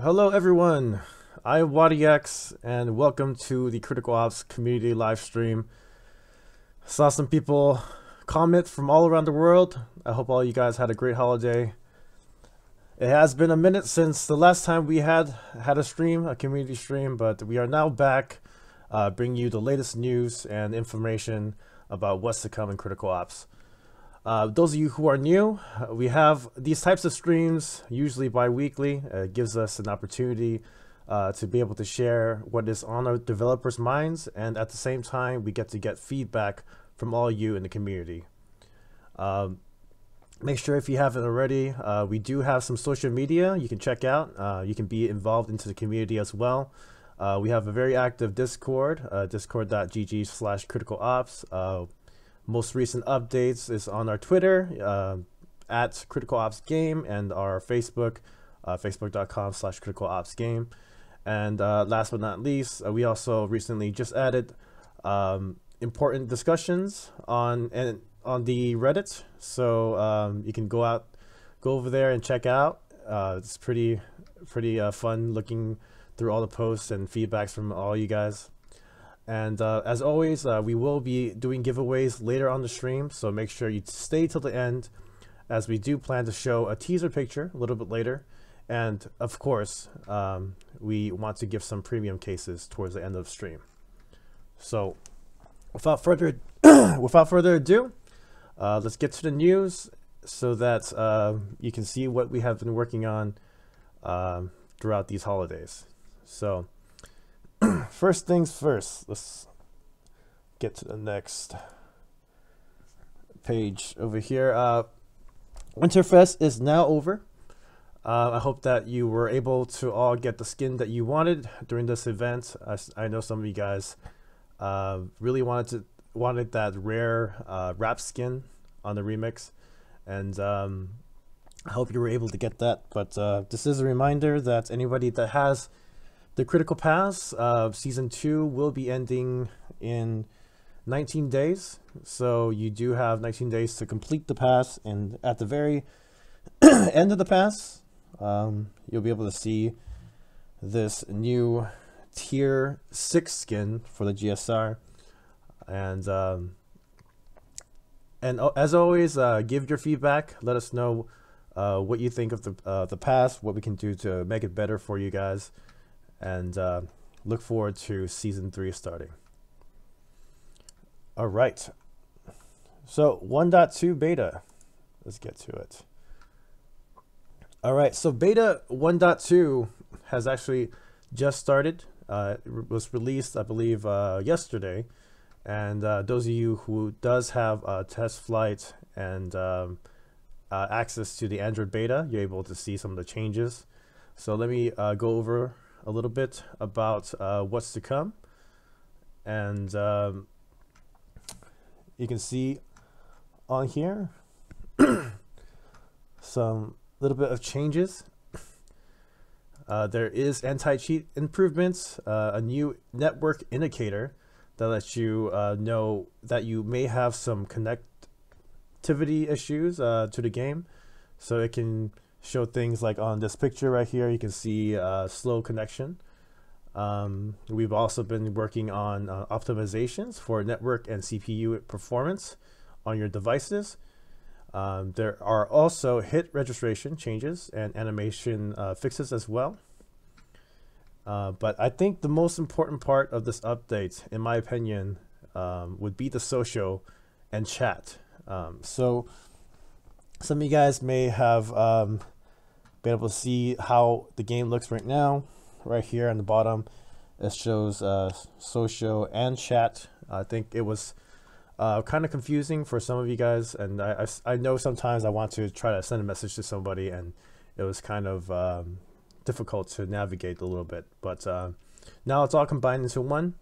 Hello everyone, I'm WadiX and welcome to the Critical Ops community live stream. Saw some people comment from all around the world. I hope all you guys had a great holiday. It has been a minute since the last time we had a stream, a community stream, but we are now back bringing you the latest news and information about what's to come in Critical Ops. Those of you who are new, we have these types of streams usually bi-weekly. It gives us an opportunity to be able to share what is on our developers' minds, and at the same time we get feedback from all you in the community. Make sure if you haven't already, we do have some social media you can check out. You can be involved into the community as well. We have a very active Discord, discord.gg/criticalops. Most recent updates is on our Twitter at Critical Ops Game, and our Facebook, facebook.com/criticalopsgame. And last but not least, we also recently just added important discussions on the Reddit, so you can go over there and check out. It's pretty fun looking through all the posts and feedbacks from all you guys. And as always, we will be doing giveaways later on the stream, so make sure you stay till the end, as we do plan to show a teaser picture a little bit later. And of course, we want to give some premium cases towards the end of the stream. So without further ado, let's get to the news so that you can see what we have been working on throughout these holidays. So first things first, let's get to the next page over here. Winterfest is now over. I hope that you were able to all get the skin that you wanted during this event. I know some of you guys really wanted that rare wrap skin on the remix, and I hope you were able to get that. But this is a reminder that anybody that has the Critical Pass, Season 2 will be ending in 19 days. So you do have 19 days to complete the pass, and at the very end of the pass, you'll be able to see this new Tier 6 skin for the GSR. And as always, give your feedback. Let us know what you think of the pass, what we can do to make it better for you guys. And look forward to Season 3 starting. All right. So 1.2 beta. Let's get to it. All right. So beta 1.2 has actually just started. It was released, I believe, yesterday. And those of you who does have test flight and access to the Android beta, you're able to see some of the changes. So let me go over a little bit about what's to come, and you can see on here some little bit of changes. There is anti-cheat improvements, a new network indicator that lets you know that you may have some connectivity issues to the game, so it can show things like on this picture right here. You can see slow connection. We've also been working on optimizations for network and CPU performance on your devices. There are also hit registration changes and animation fixes as well. But I think the most important part of this update, in my opinion, would be the social and chat. So some of you guys may have be able to see how the game looks right now. Right here on the bottom, it shows social and chat. I think it was kind of confusing for some of you guys, and I know sometimes I want to try to send a message to somebody, and it was kind of difficult to navigate a little bit. But now it's all combined into one,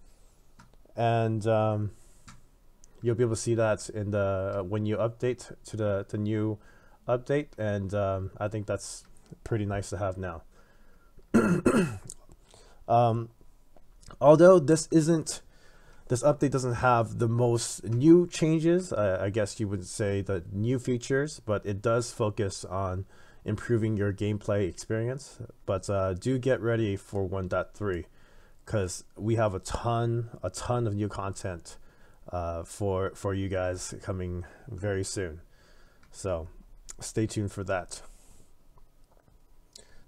and you'll be able to see that in the when you update to the new update, and I think that's pretty nice to have now. Although this update doesn't have the most new changes, I guess you would say the new features, but it does focus on improving your gameplay experience. But do get ready for 1.3 because we have a ton of new content for you guys coming very soon. So stay tuned for that.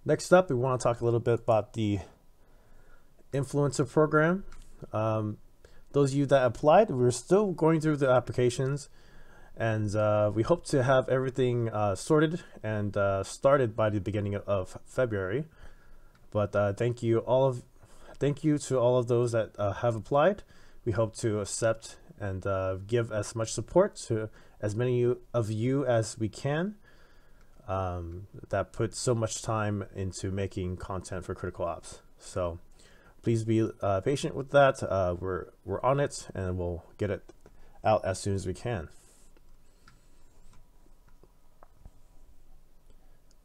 Next up, we want to talk a little bit about the influencer program. Those of you that applied, we're still going through the applications, and we hope to have everything sorted and started by the beginning of February. But thank you to all of those that have applied. We hope to accept and give as much support to as many of you as we can. That put so much time into making content for Critical Ops. So please be patient with that. We're on it, and we'll get it out as soon as we can.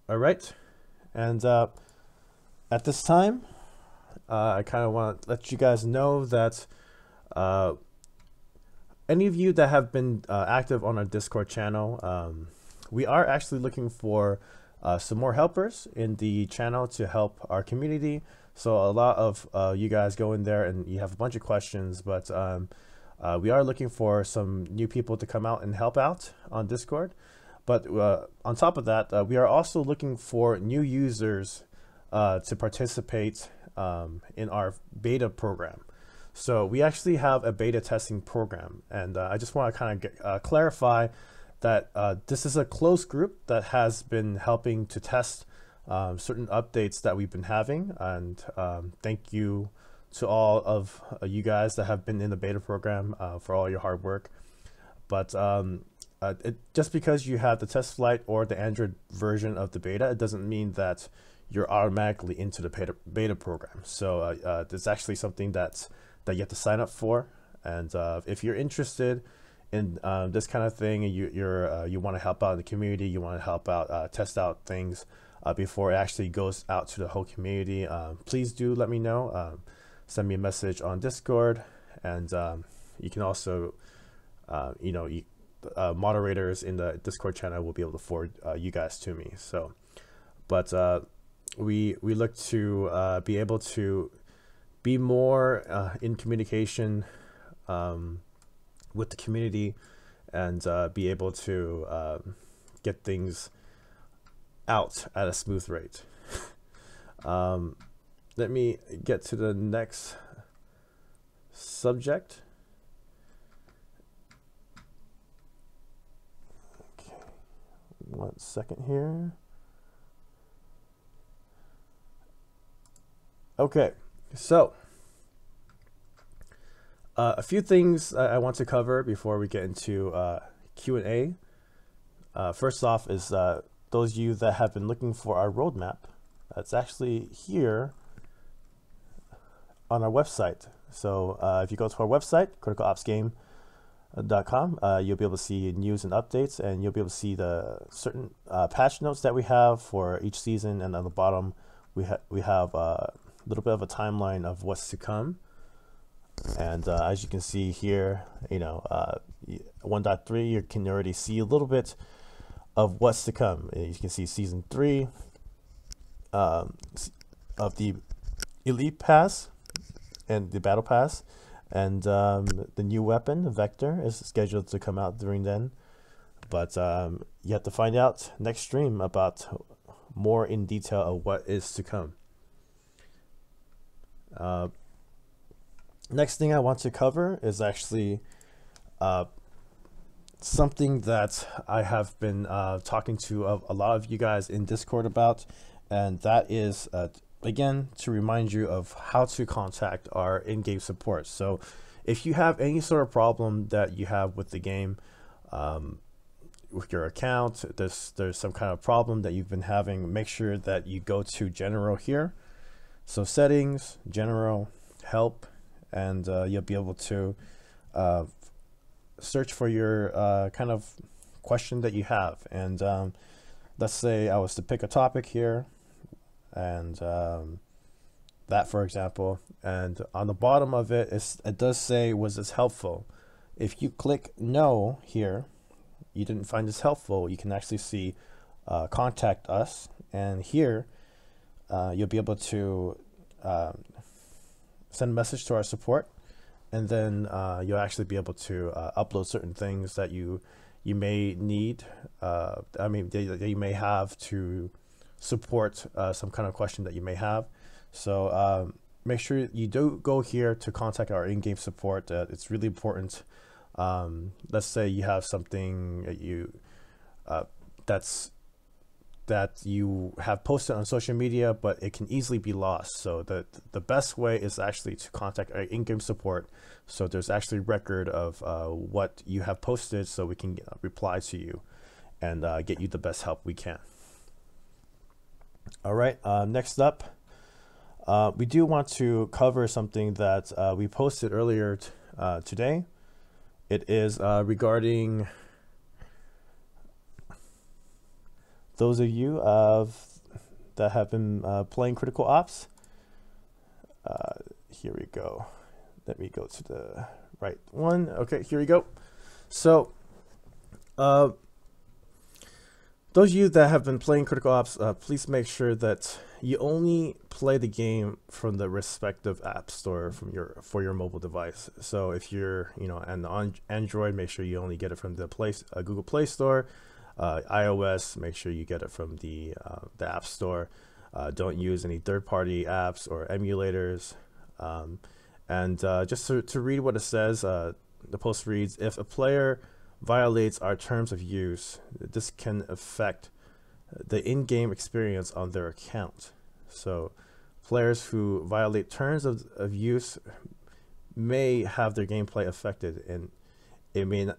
All right, and at this time, I kind of want to let you guys know that any of you that have been active on our Discord channel, we are actually looking for some more helpers in the channel to help our community. So a lot of you guys go in there and you have a bunch of questions, but we are looking for some new people to come out and help out on Discord. But on top of that, we are also looking for new users to participate in our beta program. So we actually have a beta testing program, and I just want to kind of clarify that this is a close group that has been helping to test certain updates that we've been having, and thank you to all of you guys that have been in the beta program for all your hard work. But just because you have the test flight or the Android version of the beta, it doesn't mean that you're automatically into the beta program. So it's actually something that you have to sign up for, and if you're interested in this kind of thing, and you want to help out in the community, you want to help out test out things before it actually goes out to the whole community, please do let me know. Send me a message on Discord, and you can also moderators in the Discord channel will be able to forward you guys to me. So but we look to be able to be more in communication with the community, and be able to get things out at a smooth rate. Let me get to the next subject. Okay, 1 second here. Okay, so a few things I want to cover before we get into Q&A. First off is those of you that have been looking for our roadmap. It's actually here on our website. So if you go to our website, criticalopsgame.com, you'll be able to see news and updates, and you'll be able to see the certain patch notes that we have for each season. And on the bottom, we have a little bit of a timeline of what's to come. And as you can see here, 1.3, you can already see a little bit of what's to come. You can see season 3 of the Elite Pass and the Battle Pass, and the new weapon Vector is scheduled to come out during then. But you have to find out next stream about more in detail of what is to come. Next thing I want to cover is actually something that I have been talking to a lot of you guys in Discord about, and that is again to remind you of how to contact our in-game support. So if you have any sort of problem that you have with the game, with your account, there's some kind of problem that you've been having, make sure that you go to General here. So settings, General, help, and you'll be able to search for your kind of question that you have. And let's say I was to pick a topic here, and that, for example, and on the bottom of it, it does say, was this helpful? If you click no here, you didn't find this helpful, you can actually see contact us, and here you'll be able to send a message to our support, and then you'll actually be able to upload certain things that you may need. That you may have to support some kind of question that you may have. So make sure you do go here to contact our in-game support. It's really important. Let's say you have something that you have posted on social media, but it can easily be lost. So the best way is actually to contact our in-game support. So there's actually record of what you have posted, so we can reply to you and get you the best help we can. All right, next up, we do want to cover something that we posted earlier today. It is regarding those of you that have been playing Critical Ops. Here we go. Let me go to the right one. Okay, here we go. So those of you that have been playing Critical Ops, please make sure that you only play the game from the respective app store for your mobile device. So if you're on Android, make sure you only get it from the Google Play Store. iOS, make sure you get it from the App Store. Don't use any third-party apps or emulators. And just to read what it says, the post reads, if a player violates our terms of use, this can affect the in-game experience on their account. So players who violate terms of use may have their gameplay affected, and it may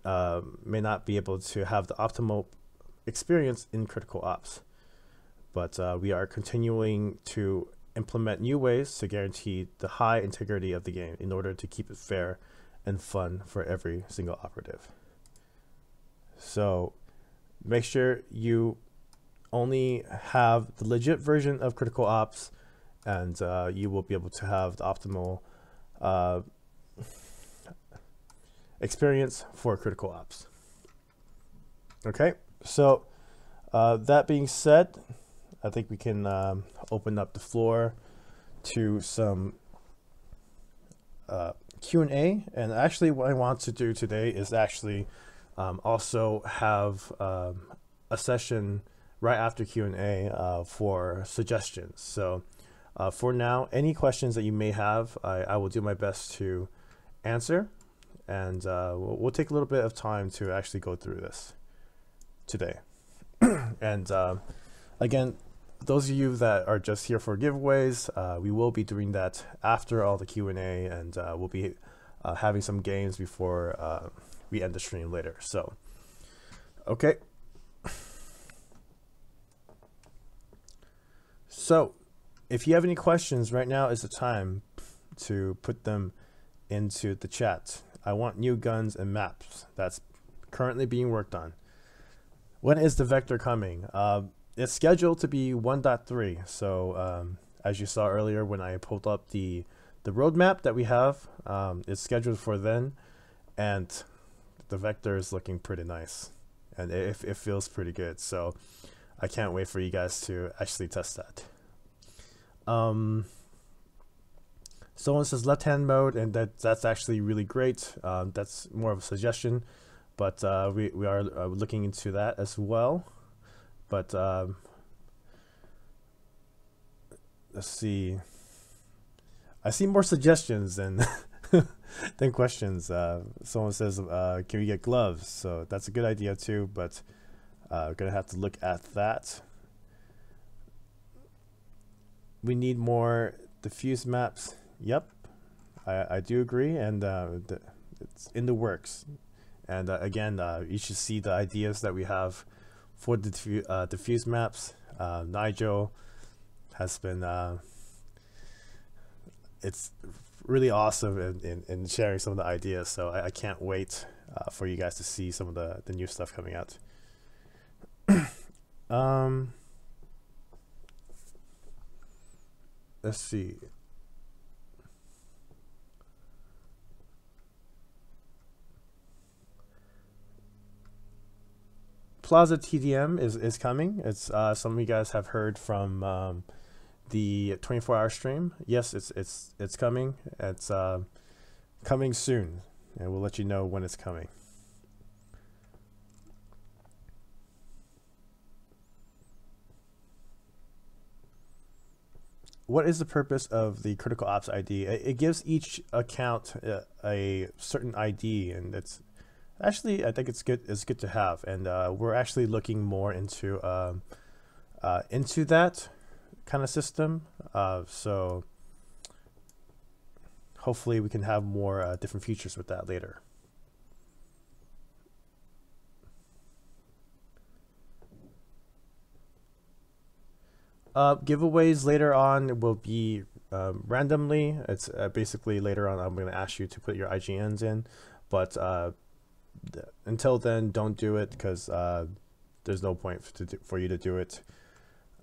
not be able to have the optimal experience in Critical Ops. But we are continuing to implement new ways to guarantee the high integrity of the game in order to keep it fair and fun for every single operative. So make sure you only have the legit version of Critical Ops, and you will be able to have the optimal experience for Critical Ops. Okay, so that being said, I think we can open up the floor to some Q&A. And actually what I want to do today is actually also have a session right after Q&A for suggestions. So for now, any questions that you may have, I will do my best to answer. And we'll take a little bit of time to actually go through this today. And again, those of you that are just here for giveaways, we will be doing that after all the Q&A, and we'll be having some games before we end the stream later. So, okay. So, if you have any questions, right now is the time to put them into the chat. I want new guns and maps. That's currently being worked on. When is the Vector coming? It's scheduled to be 1.3. So as you saw earlier when I pulled up the roadmap that we have, it's scheduled for then, and the Vector is looking pretty nice, and it feels pretty good. So I can't wait for you guys to actually test that. Someone says left-hand mode, and that's actually really great. That's more of a suggestion, but we are looking into that as well. But let's see. I see more suggestions than than questions. Someone says, "Can we get gloves?" So that's a good idea too. But we're gonna have to look at that. We need more diffuse maps. Yep, I do agree, and it's in the works. And again, you should see the ideas that we have for the diffuse maps. Nigel has been it's really awesome in sharing some of the ideas, so I can't wait for you guys to see some of the new stuff coming out. Let's see. Plaza TDM is coming. It's some of you guys have heard from the 24-hour stream. Yes, it's coming. It's coming soon, and we'll let you know when it's coming. What is the purpose of the Critical Ops ID? It gives each account a certain ID, and it's actually, I think it's good. It's good to have, and we're actually looking more into that kind of system. So hopefully we can have more different features with that later. Giveaways later on will be randomly. It's basically later on I'm going to ask you to put your IGNs in, but until then, don't do it, because there's no point for you to do it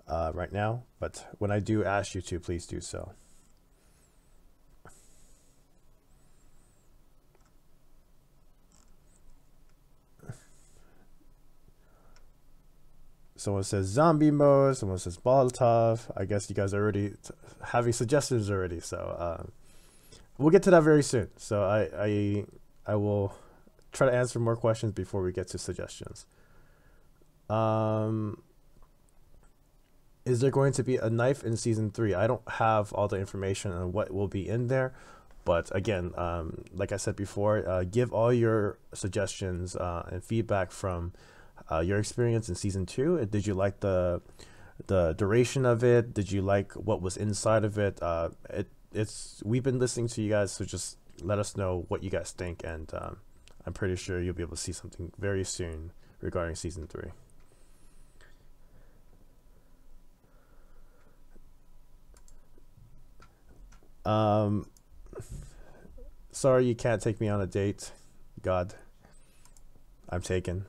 right now. But when I do ask you to, please do so. Someone says zombie mode. Someone says Molotov. I guess you guys are already having suggestions already. So we'll get to that very soon. So I will try to answer more questions before we get to suggestions. Is there going to be a knife in season 3? I don't have all the information on what will be in there, but again, like I said before, give all your suggestions and feedback from your experience in season 2. Did you like the duration of it? Did you like what was inside of it? We've been listening to you guys, so just let us know what you guys think, and I'm pretty sure you'll be able to see something very soon regarding season 3. Sorry you can't take me on a date. God, I'm taken.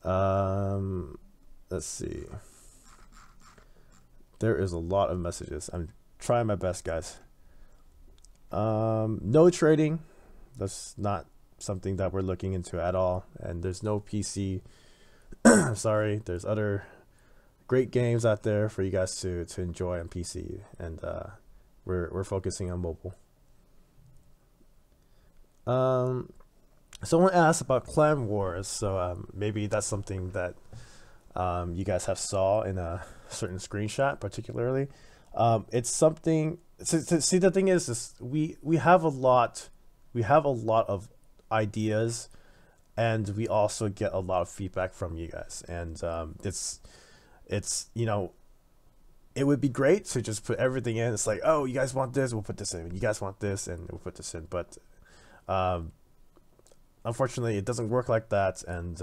Let's see. There is a lot of messages. I'm trying my best, guys. No trading. That's not something that we're looking into at all. And there's no PC. Sorry, there's other great games out there for you guys to enjoy on PC, and we're focusing on mobile. Someone asked about Clan Wars, so maybe that's something that you guys have saw in a certain screenshot, particularly. It's something. See, the thing is we have a lot of ideas, and we also get a lot of feedback from you guys, and it's you know, it would be great to just put everything in. It's like, oh, you guys want this, we'll put this in. You guys want this, and we'll put this in. But unfortunately, it doesn't work like that, and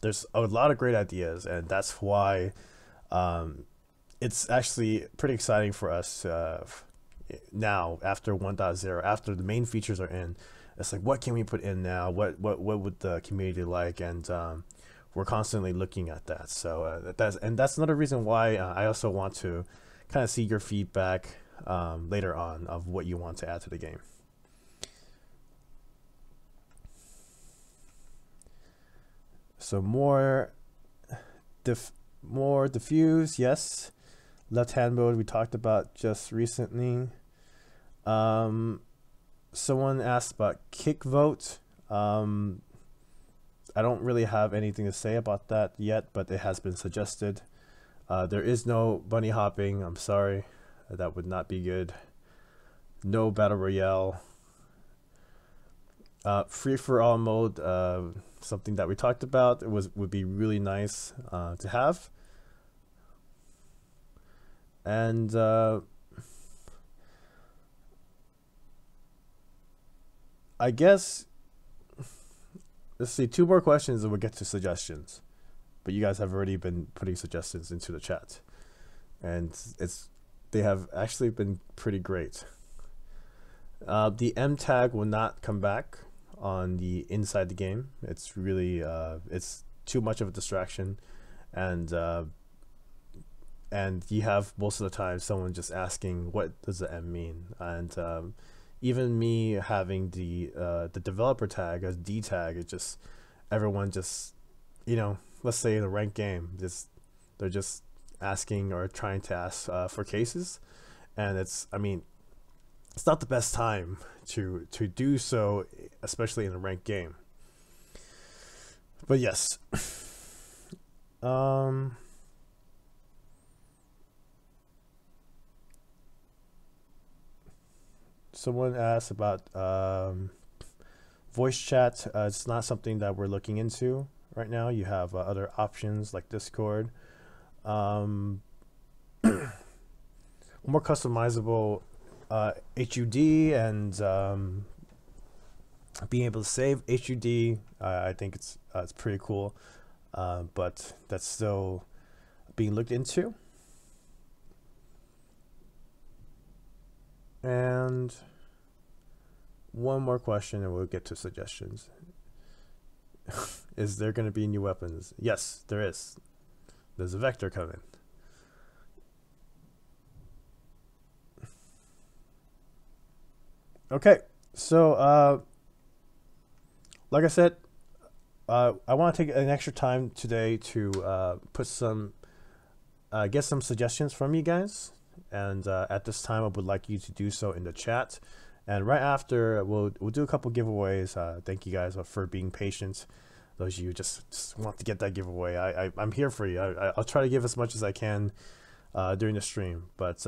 there's a lot of great ideas, and that's why it's actually pretty exciting for us now, after 1.0, after the main features are in. It's like, what can we put in now? What would the community like? And we're constantly looking at that. So that's another reason why I also want to kind of see your feedback later on of what you want to add to the game. So more diffuse, yes. Left-hand mode we talked about just recently. Someone asked about kick vote. I don't really have anything to say about that yet, but it has been suggested. There is no bunny hopping. I'm sorry, that would not be good. No battle royale. Free for all mode. Something that we talked about. Would be really nice to have. And I guess, let's see, 2 more questions and we'll get to suggestions. But you guys have already been putting suggestions into the chat, and they have actually been pretty great. The M tag will not come back on the inside the game. It's really it's too much of a distraction, and you have most of the time someone just asking, what does the M mean? And even me having the developer tag as D tag, it just, everyone just you know, let's say in a ranked game, they're just asking or trying to ask for cases, and I mean, it's not the best time to do so, especially in a ranked game. But yes, um, someone asked about voice chat. It's not something that we're looking into right now. You have other options like Discord. Um, more customizable HUD and being able to save HUD. I think it's pretty cool, but that's still being looked into. And one more question and we'll get to suggestions. Is there going to be new weapons? Yes, there is. There's a Vector coming. Okay, so like I said, I want to take an extra time today to put some get some suggestions from you guys, and at this time I would like you to do so in the chat, and right after we'll do a couple giveaways. Thank you guys for being patient. Those of you just want to get that giveaway, I'm here for you. I'll try to give as much as I can during the stream, but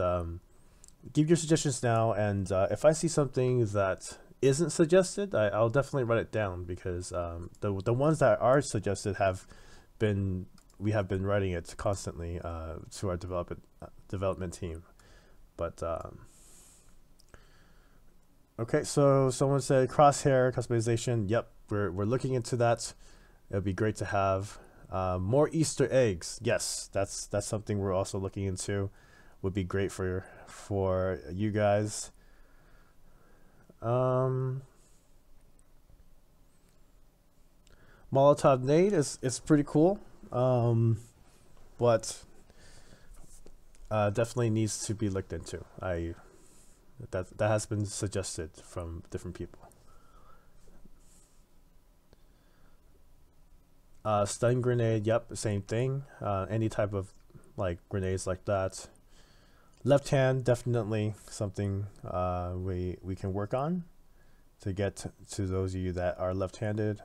give your suggestions now, and if I see something that isn't suggested, I'll definitely write it down, because the ones that are suggested we have been writing it constantly to our development team. But okay, so someone said crosshair customization. Yep, we're looking into that. It'd be great to have more Easter eggs. Yes, that's something we're also looking into. Would be great for you guys. Molotov nade is pretty cool, but definitely needs to be looked into. That has been suggested from different people. Stun grenade, yep, same thing. Any type of like grenades like that. Left hand, definitely something we can work on to get to those of you that are left-handed.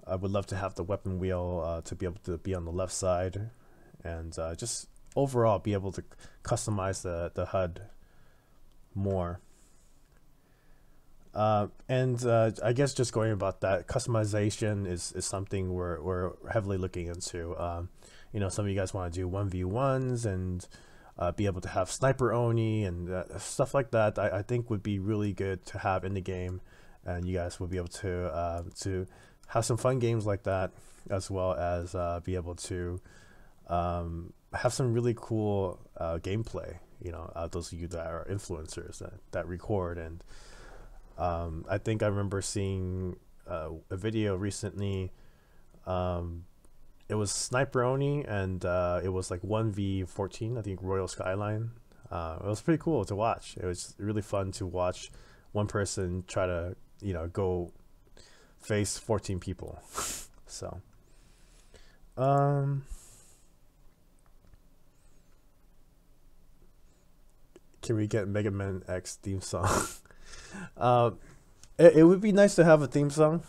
I would love to have the weapon wheel to be able to be on the left side, and just overall be able to customize the HUD more. And I guess just going about that, customization is something we're heavily looking into. You know, some of you guys want to do 1v1s and be able to have sniper oni and stuff like that. I think would be really good to have in the game, and you guys will be able to have some fun games like that, as well as be able to have some really cool gameplay. You know, those of you that are influencers that record. And I think I remember seeing a video recently. It was Sniper Oni, and it was like 1v14, I think, Royal Skyline. It was pretty cool to watch. It was really fun to watch one person try to, you know, go face 14 people. So, can we get Mega Man X theme song? It would be nice to have a theme song.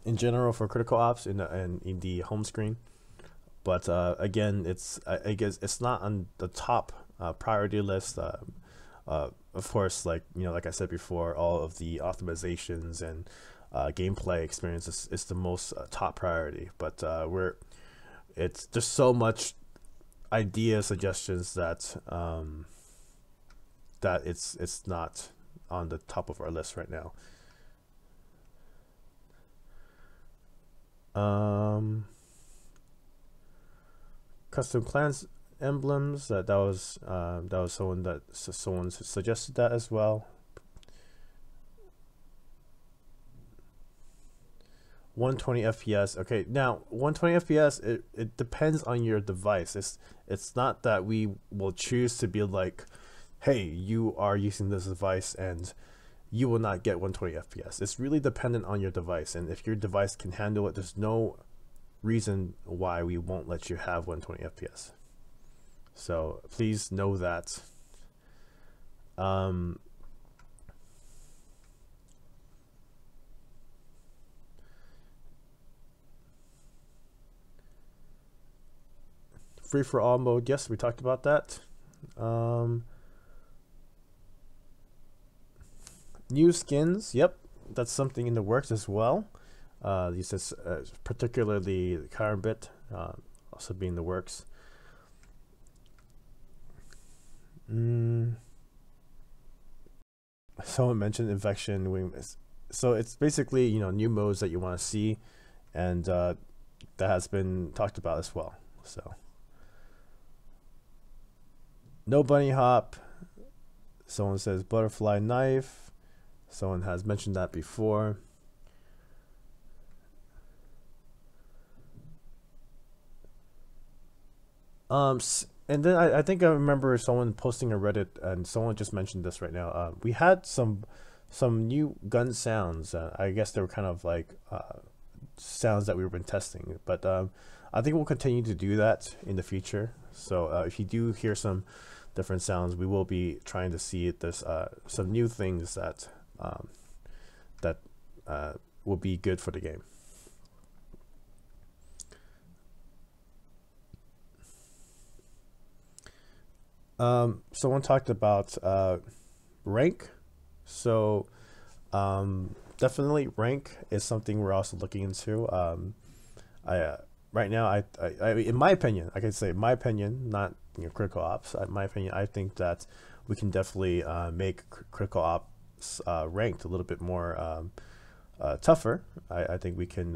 In general for Critical Ops in the home screen, but again, I guess it's not on the top priority list. Of course, like, you know, like I said before, all of the optimizations and gameplay experience is the most top priority. But it's just so much idea suggestions that that it's not on the top of our list right now. Custom clans emblems, that was someone suggested that as well. 120 FPS. Okay, now 120 FPS, it depends on your device. It's not that we will choose to be like, hey, you are using this device and you will not get 120 FPS. It's really dependent on your device, and if your device can handle it, there's no reason why we won't let you have 120 FPS. So please know that. Free for all mode, yes, we talked about that. New skins, yep, that's something in the works as well. These is particularly the Karambit, also being in the works. Someone mentioned Infection Wing. So it's basically, you know, new modes that you want to see, and that has been talked about as well. So no bunny hop. Someone says butterfly knife. Someone has mentioned that before. And then I think I remember someone posting a Reddit, and someone just mentioned this right now. We had some new gun sounds. I guess they were kind of like sounds that we've been testing, but I think we'll continue to do that in the future. So if you do hear some different sounds, we will be trying to see if there's some new things that will be good for the game. Someone talked about rank. So definitely rank is something we're also looking into. Right now, I in my opinion, I can say my opinion, not, you know, Critical Ops. In my opinion, I think that we can definitely make Critical Ops ranked a little bit more tougher. I think we can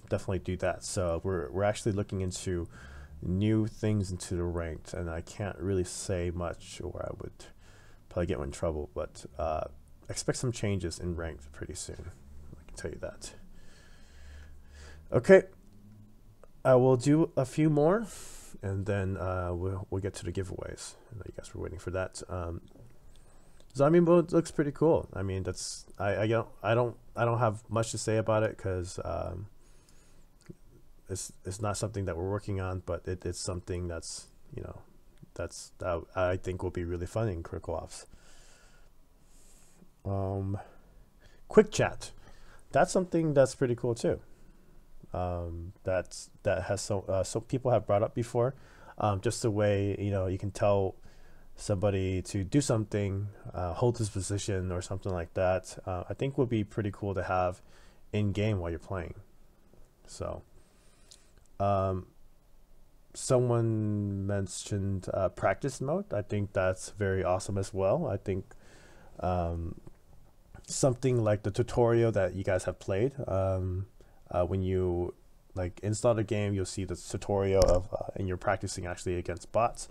definitely do that. So we're actually looking into new things into the ranked, and I can't really say much, or I would probably get in trouble, but expect some changes in ranked pretty soon. I can tell you that. Okay, I will do a few more, and then we'll get to the giveaways. I know you guys were waiting for that. Zombie mode looks pretty cool. I mean, that's I don't have much to say about it, because it's not something that we're working on, but it's something that's, you know, that I think will be really fun in Critical Ops. Quick chat, that's something that's pretty cool too. That has so people have brought up before. Just the way, you know, you can tell somebody to do something, hold his position or something like that. I think would be pretty cool to have in game while you're playing. So someone mentioned practice mode. I think that's very awesome as well. I think something like the tutorial that you guys have played, when you like install the game, you'll see the tutorial of and you're practicing actually against bots.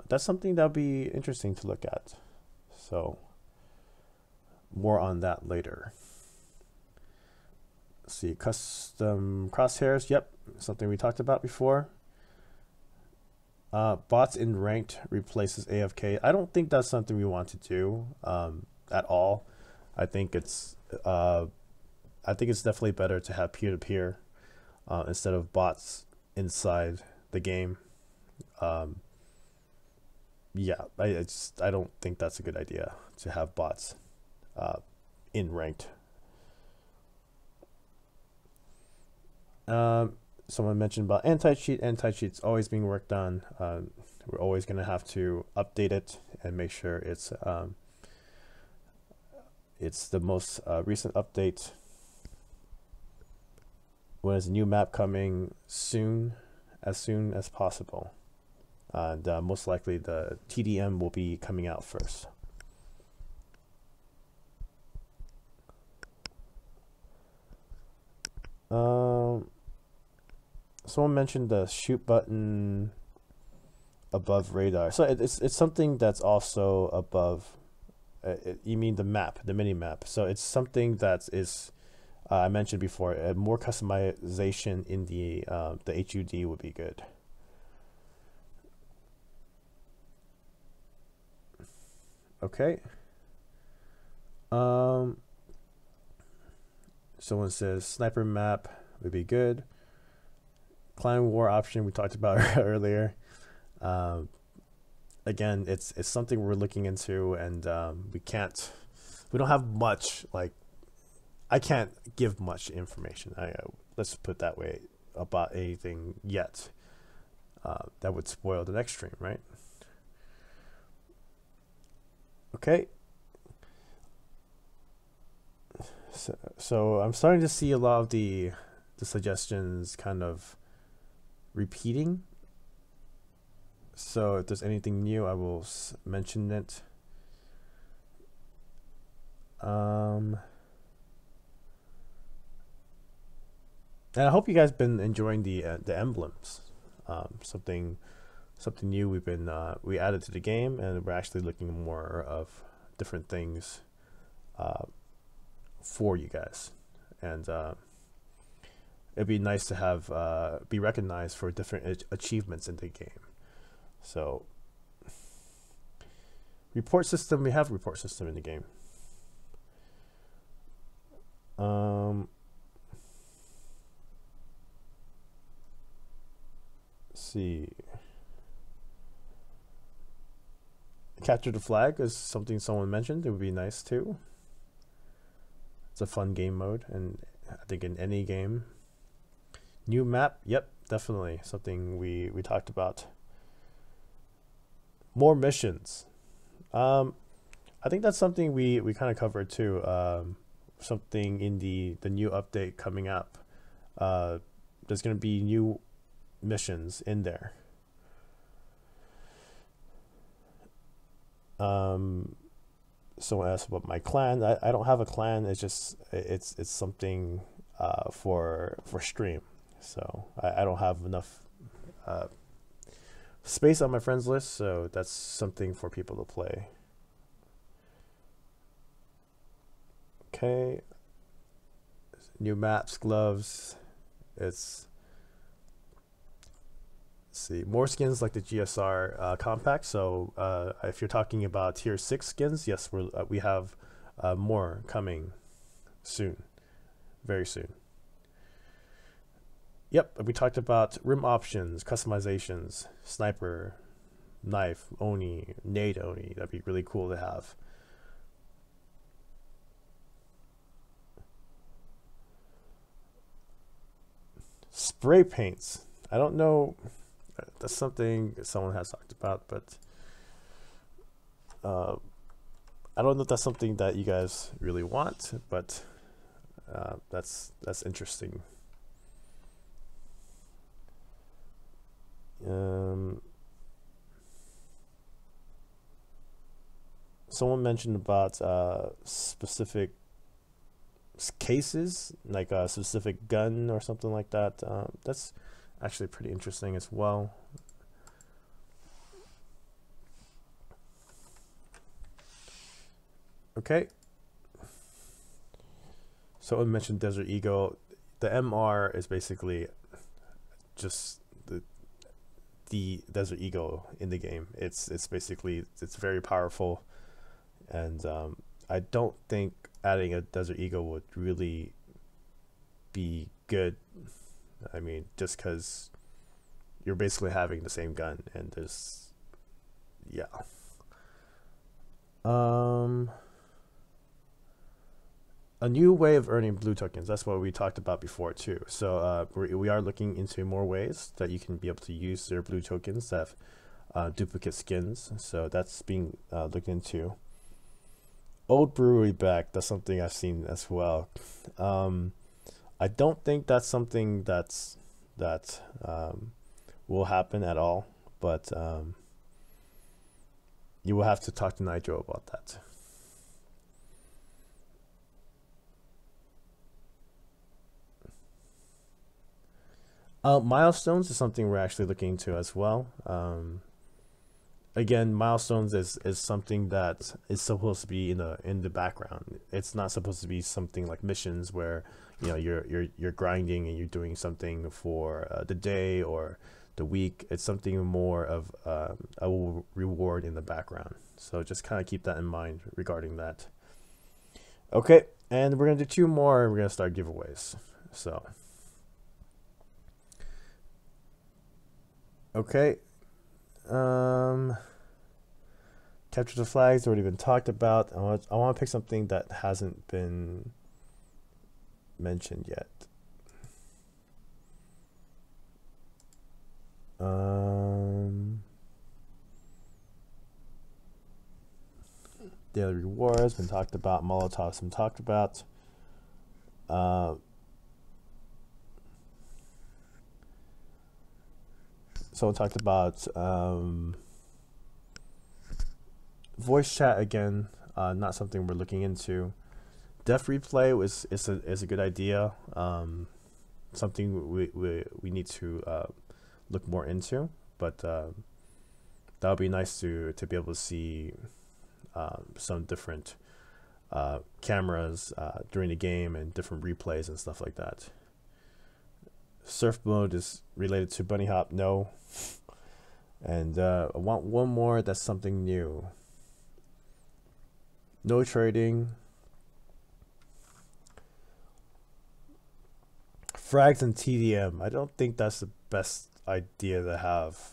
That's something that'll be interesting to look at. So more on that later. Let's see, custom crosshairs. Yep, something we talked about before. Bots in ranked replaces AFK. I don't think that's something we want to do at all. I think it's definitely better to have peer-to-peer instead of bots inside the game. Yeah, I don't think that's a good idea to have bots in ranked. Someone mentioned about anti-cheat. Anti-cheat's always being worked on. We're always going to have to update it and make sure it's the most recent update. When is a new map coming? Soon as possible. And most likely the TDM will be coming out first. Someone mentioned the shoot button above radar. So it's something that's also above. You mean the map, the mini map? So it's something that is. I mentioned before, more customization in the HUD would be good. Okay. Someone says sniper map would be good. clan war option we talked about earlier. Again, it's something we're looking into, and we don't have much, like, I can't give much information. Let's put it that way, about anything yet. That would spoil the next stream, right? Okay. So I'm starting to see a lot of the suggestions kind of repeating. So if there's anything new, I will mention it. And I hope you guys been enjoying the emblems. Something new we added to the game, and we're actually looking more of different things for you guys, and it'd be nice to have be recognized for different achievements in the game. So report system, we have report system in the game. See, capture the flag is something someone mentioned. It would be nice too. It's a fun game mode, and I think in any game. New map, yep, definitely something we talked about. More missions. I think that's something we kind of covered too. Something in the new update coming up. There's going to be new missions in there. Someone asked about my clan. I don't have a clan. It's just it's something for stream. So I don't have enough space on my friends list, so that's something for people to play. Okay, new maps, gloves. Let's see, more skins like the GSR compact. So if you're talking about tier 6 skins, yes, we have more coming soon, very soon. Yep, we talked about rim options, customizations, sniper, knife, Oni, nade Oni. That'd be really cool to have. Spray paints. I don't know. That's something someone has talked about, but I don't know if that's something that you guys really want, but that's interesting. Someone mentioned about specific cases, like a specific gun or something like that. That's actually pretty interesting as well. Okay. Someone mentioned Desert Eagle. The MR is basically just the Desert Eagle in the game. It's basically, it's very powerful, and I don't think adding a Desert Eagle would really be good. I mean, just because you're basically having the same gun, and there's, yeah. A new way of earning blue tokens. That's what we talked about before too. So we are looking into more ways that you can be able to use their blue tokens that have duplicate skins. So that's being looked into. Old Brewery back. That's something I've seen as well. I don't think that's something that will happen at all, but you will have to talk to Nitro about that. Milestones is something we're actually looking into as well. Again, milestones is something that is supposed to be in the background. It's not supposed to be something like missions where, you know, you're grinding and you're doing something for the day or the week. It's something more of a reward in the background. So just kind of keep that in mind regarding that. Okay, and we're gonna do 2 more. We're gonna start giveaways. So Okay. Capture the flags already been talked about. I want to pick something that hasn't been mentioned yet. Daily rewards been talked about. Molotovs been talked about. Someone talked about voice chat again. Not something we're looking into. Def replay is a good idea. Something we need to look more into, but that would be nice to be able to see some different cameras during the game and different replays and stuff like that. Surf mode is related to bunny hop, no. And I want one more that's something new. No trading. Frags and TDM. I don't think that's the best idea to have.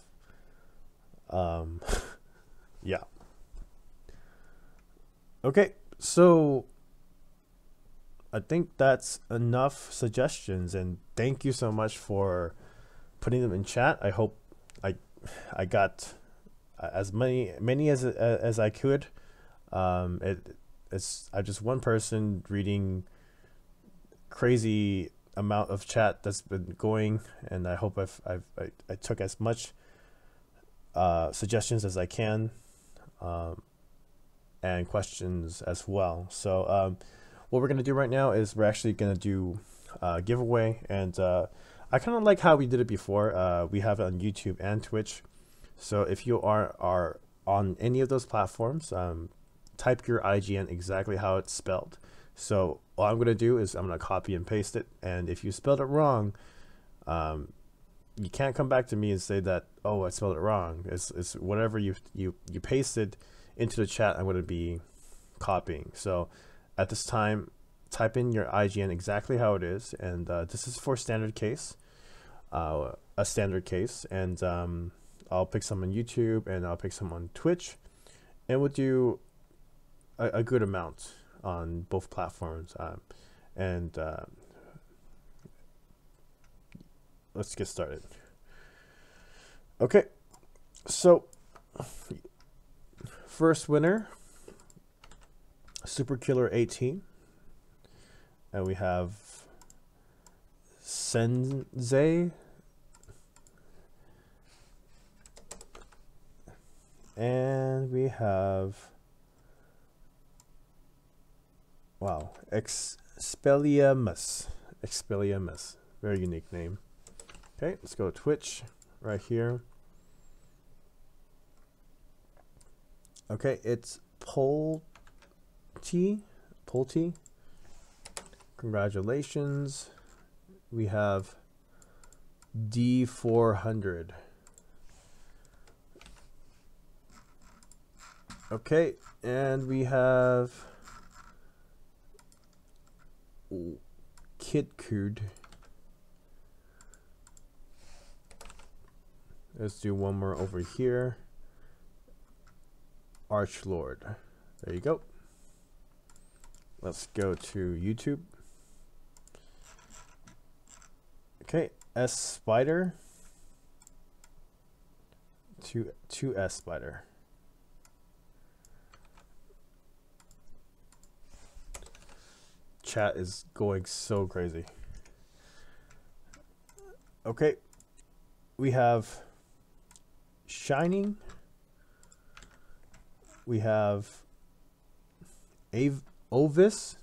Yeah. Okay, so I think that's enough suggestions, and thank you so much for putting them in chat. I hope I got as many as I could. It's I'm just one person reading crazy amount of chat that's been going, and I hope I took as much suggestions as I can, and questions as well. So what we're gonna do right now is we're actually gonna do a giveaway, and I kind of like how we did it before. We have it on YouTube and Twitch. So if you are on any of those platforms, type your IGN exactly how it's spelled. So all I'm going to do is I'm going to copy and paste it. And if you spelled it wrong, you can't come back to me and say that, oh, I spelled it wrong. It's whatever you pasted into the chat, I'm going to be copying. So at this time, type in your IGN exactly how it is. And this is for standard case, a standard case. And I'll pick some on YouTube and I'll pick some on Twitch. And we'll do a good amount on both platforms, and let's get started. Okay, so first winner, Super Killer 18, and we have Sensei, and we have, wow, Expelliarmus. Very unique name. Okay, let's go to Twitch right here. Okay, it's Polty. Congratulations. We have D400. Okay, and we have Kitkud. Let's do one more over here. Archlord. There you go. Let's go to YouTube. Okay, S Spider. 2S Spider. Chat is going so crazy. Okay, we have Shining. We have Ovis.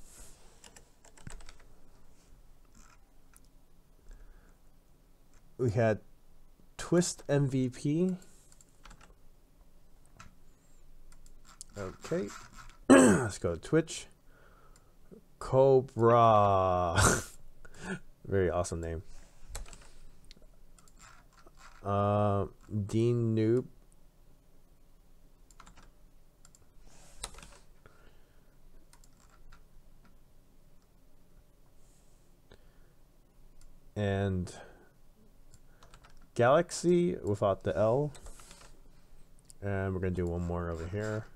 We had Twist MVP. Okay, let's go to Twitch. Cobra. Very awesome name. Dean Noob. And Galaxy without the L. And we're going to do one more over here.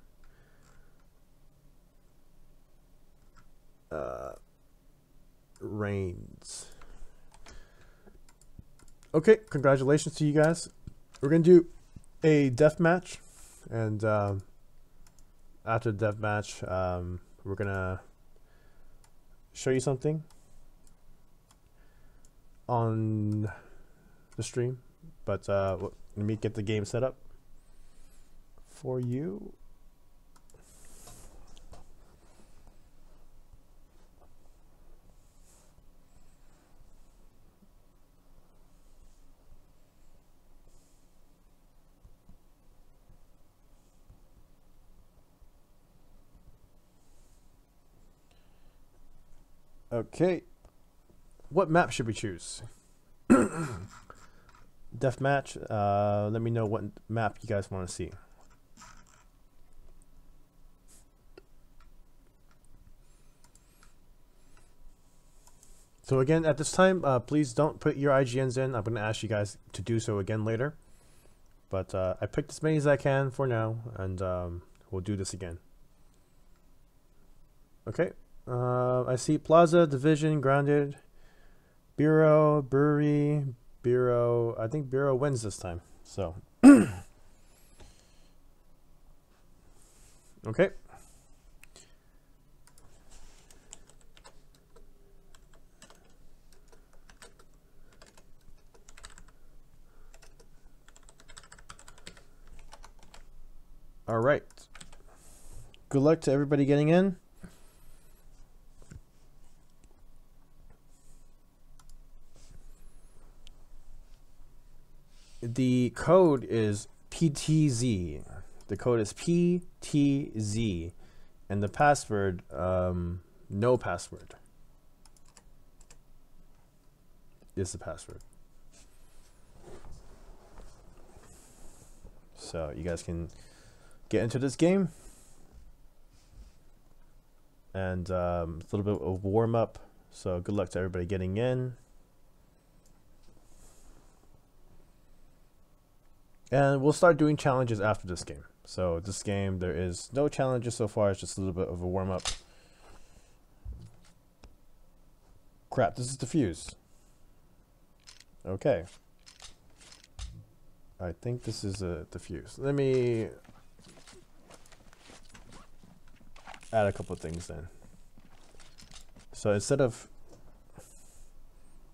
Reigns. Okay, congratulations to you guys. We're going to do a death match. And after the death match, we're going to show you something on the stream. But let me get the game set up for you. Okay, what map should we choose? Deathmatch. Let me know what map you guys want to see. So again, at this time, please don't put your IGNs in. I'm going to ask you guys to do so again later. But I picked as many as I can for now, and we'll do this again. Okay. I see Plaza, Division, Grounded, Bureau, Brewery, Bureau. I think Bureau wins this time. So, okay. All right. Good luck to everybody getting in. The code is PTZ. The code is PTZ. And the password, no password is the password. So you guys can get into this game. And a little bit of warm up. So good luck to everybody getting in. And we'll start doing challenges after this game. So this game, there is no challenges so far. It's just a little bit of a warm up. Crap, this is the fuse. Okay. I think this is the fuse. Let me add a couple of things then. So instead of,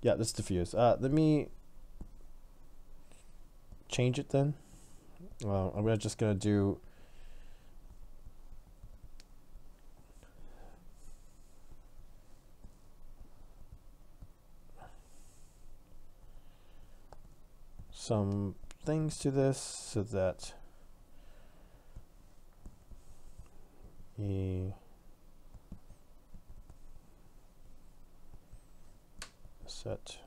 yeah, this is the fuse. Let me change it then. I'm just gonna do some things to this so that set.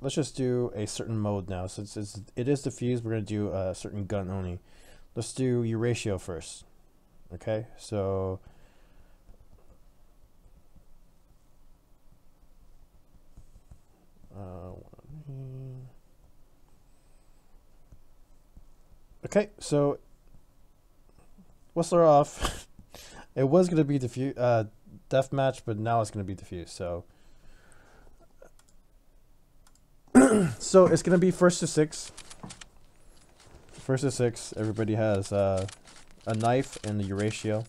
Let's just do a certain mode now. Since it is the fuse, we're going to do a certain gun only. Let's do Euratio first. Okay, so okay, so we'll start off. It was going to be the deathmatch, but now it's going to be diffuse. So so it's going to be first to six. First to six. Everybody has a knife and the Euratio.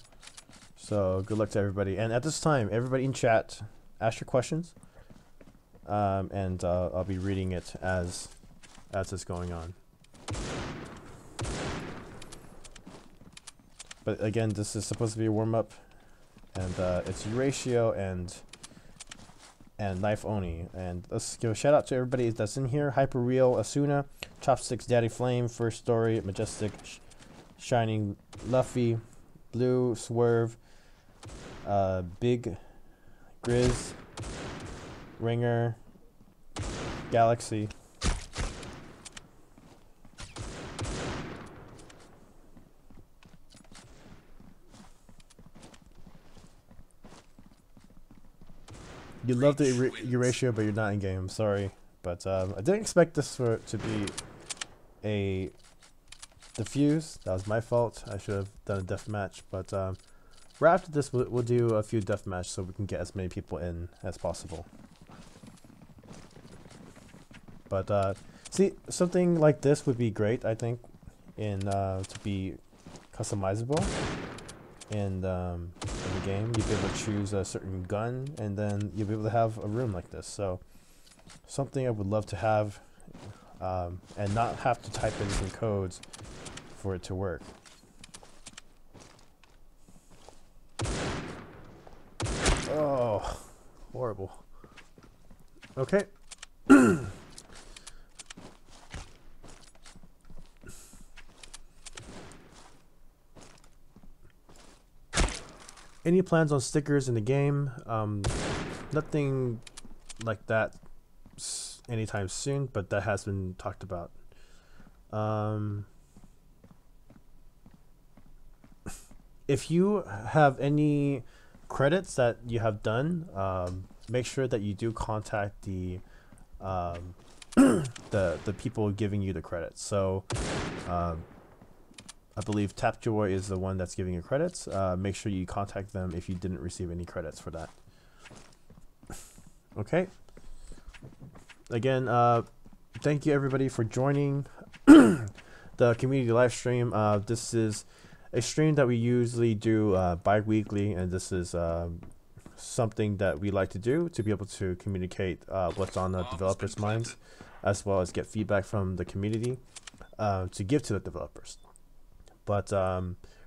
So good luck to everybody. And at this time, everybody in chat, ask your questions. And I'll be reading it as it's going on. But again, this is supposed to be a warm-up. And it's Euratio and knife only. And let's give a shout out to everybody that's in here. Hyperreal, Asuna, Chopsticks, Daddy Flame, First Story, Majestic, Shining, Luffy, Blue, Swerve, Big, Grizz, Ringer, Galaxy. You love the Euratio, but you're not in game. Sorry. But I didn't expect this to be a defuse. That was my fault. I should have done a deathmatch. But right after this, we'll do a few deathmatch so we can get as many people in as possible. But see, something like this would be great, I think, to be customizable in the game. You'd be able to choose a certain gun, and then you'll be able to have a room like this. So something I would love to have, and not have to type in some codes for it to work. Oh, horrible. Okay. Any plans on stickers in the game? Nothing like that anytime soon, but that has been talked about. If you have any credits that you have done, make sure that you do contact the the people giving you the credits. So I believe Tapjoy is the one that's giving you credits. Make sure you contact them if you didn't receive any credits for that. Okay. Again, thank you everybody for joining the community live stream. This is a stream that we usually do bi-weekly, and this is something that we like to do to be able to communicate what's on the developers' minds, as well as get feedback from the community to give to the developers. But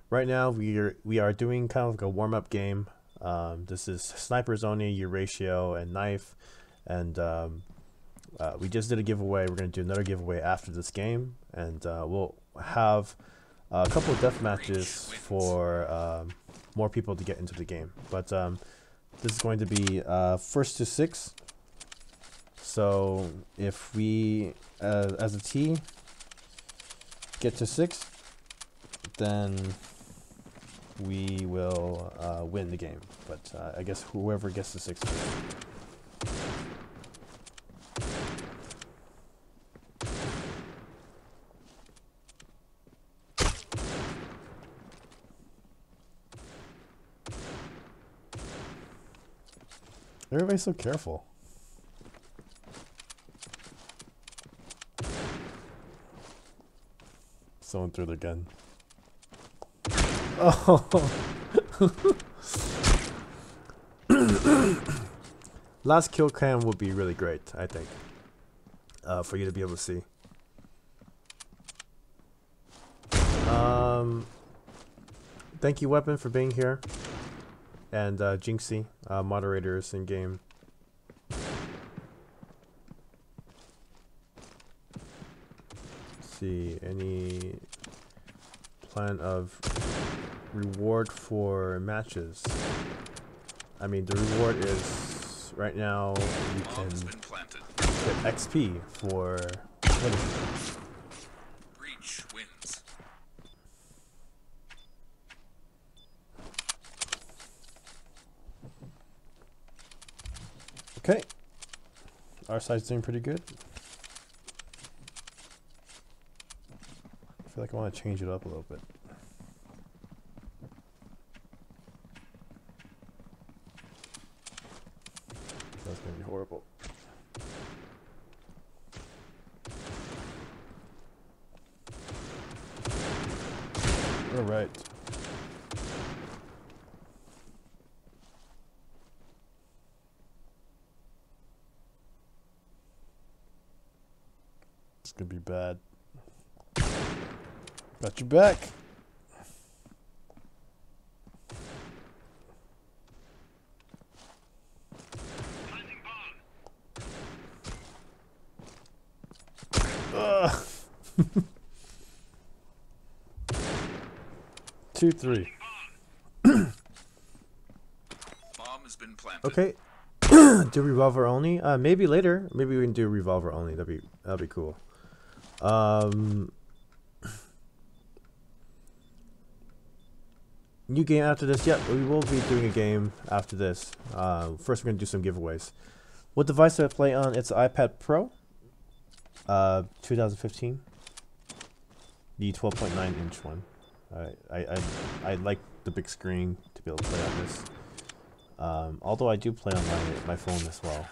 right now we are doing kind of like a warm-up game. This is snipers only, Euratio, and knife, and we just did a giveaway. We're going to do another giveaway after this game, and we'll have a couple of death matches for more people to get into the game. But this is going to be first to 6. So if we as a team get to 6, then we will win the game. But I guess whoever gets to 6 wins. Everybody's so careful. Someone threw their gun. Oh. Last kill cam would be really great, I think, for you to be able to see. Thank you, Weapon, for being here, and Jinxie, moderators in game. Let's see, any plan of reward for matches? I mean, the reward is right now you can get XP for winning. Breach wins. Okay, our side's doing pretty good. I feel like I want to change it up a little bit. That's gonna be horrible. All right. It's gonna be bad. Got your back. Ugh. 2-3. Bomb has been planted. Okay. Do revolver only? Maybe later. Maybe we can do revolver only. That'd be cool. New game after this? Yep, we will be doing a game after this. First, we're gonna do some giveaways. What device do I play on? It's an iPad Pro. 2015. The 12.9 inch one. I like the big screen to be able to play on this. Although I do play on my phone as well.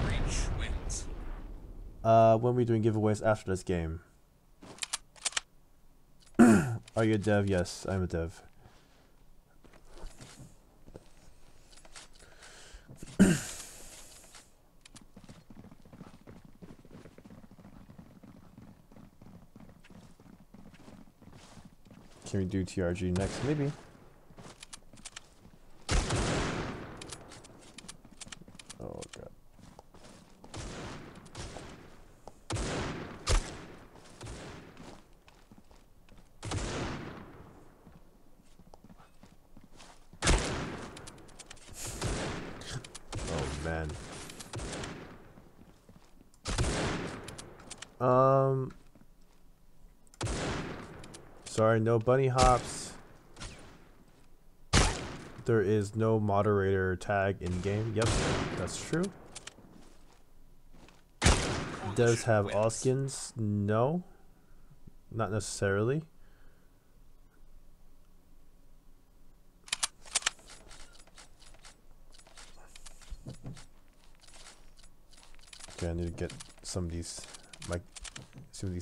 Reach wins. When we doing giveaways after this game? Are you a dev? Yes, I'm a dev. Can we do TRG next? Maybe. Oh god. Oh man. Sorry, no bunny hops. There is no moderator tag in game. Yep, that's true. Does have all skins? No, not necessarily. Okay, I need to get some of these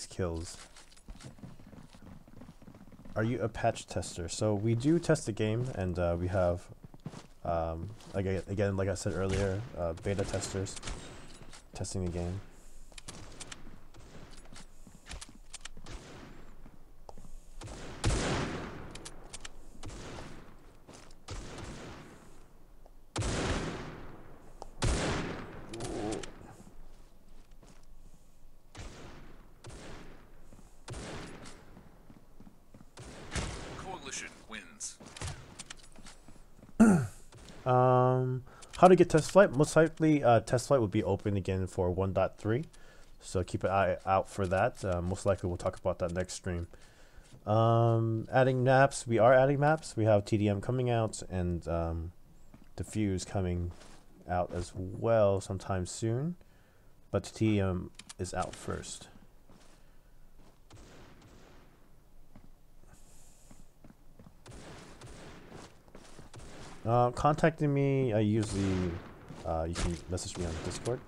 kills. Are you a patch tester? So we do test the game, and we have, again, like I said earlier, beta testers testing the game. Wins. How to get test flight? Most likely, test flight will be open again for 1.3, so keep an eye out for that. Most likely, we'll talk about that next stream. Adding maps. We are adding maps. We have TDM coming out and Diffuse coming out as well sometime soon, but TDM is out first. Contacting me, I usually, you can message me on Discord.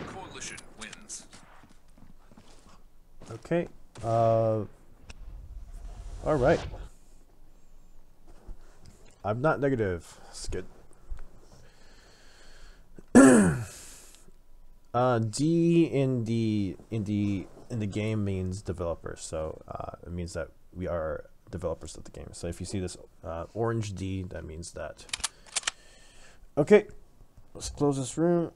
Coalition wins. Okay, alright. I'm not negative. It's good. D in the game means developer, so it means that we are developers of the game. So if you see this orange D, that means that. Okay, let's close this room.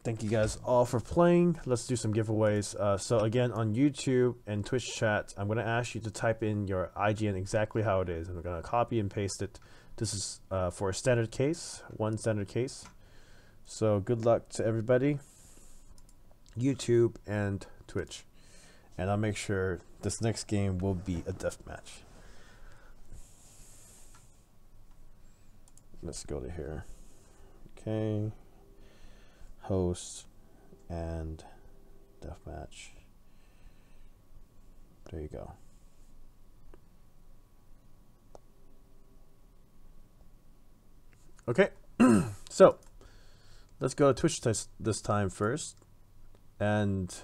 Thank you guys all for playing. Let's do some giveaways. So again, on YouTube and Twitch chat, I'm going to ask you to type in your IGN exactly how it is. I'm going to copy and paste it. This is for a standard case, one standard case. So good luck to everybody, YouTube and Twitch. And I'll make sure this next game will be a deathmatch. Let's go to here. Okay. Host and deathmatch. There you go. Okay, so let's go to Twitch test this time first. And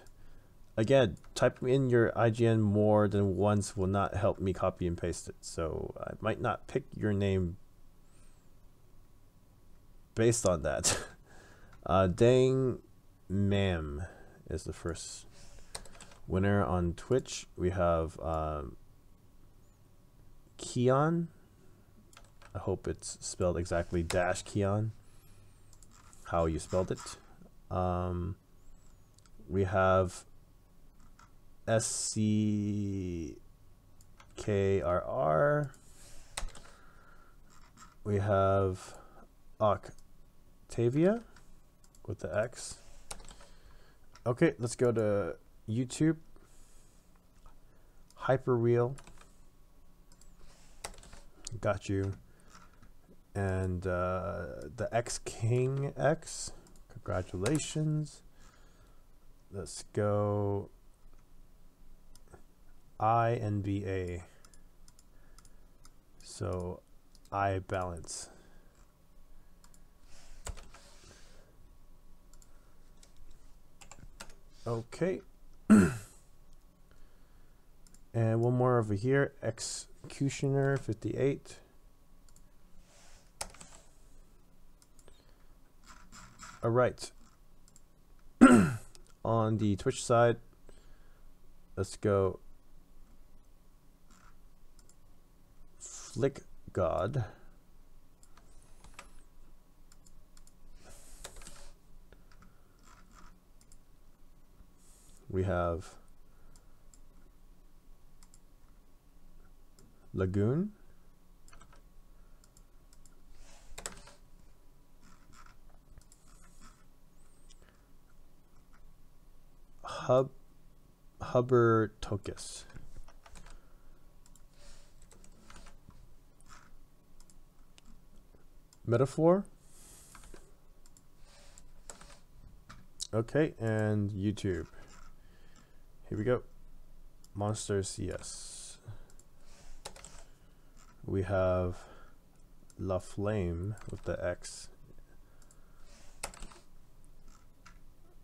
again, typing in your IGN more than once will not help me copy and paste it. So I might not pick your name based on that. Dang Mam is the first winner on Twitch. We have Keon. I hope it's spelled exactly -Keon, how you spelled it. We have SCK KRR. We have Octavia with the X. Okay, let's go to YouTube. Hyperreal. Got you. And the X King X. Congratulations. Let's go INBA. So I balance. Okay. And one more over here, Executioner 58. All right. On the Twitch side, let's go Flick God. We have Lagoon. Hubertocus. Metaphor. Okay, and YouTube. Here we go. Monster CS. We have La Flame with the X.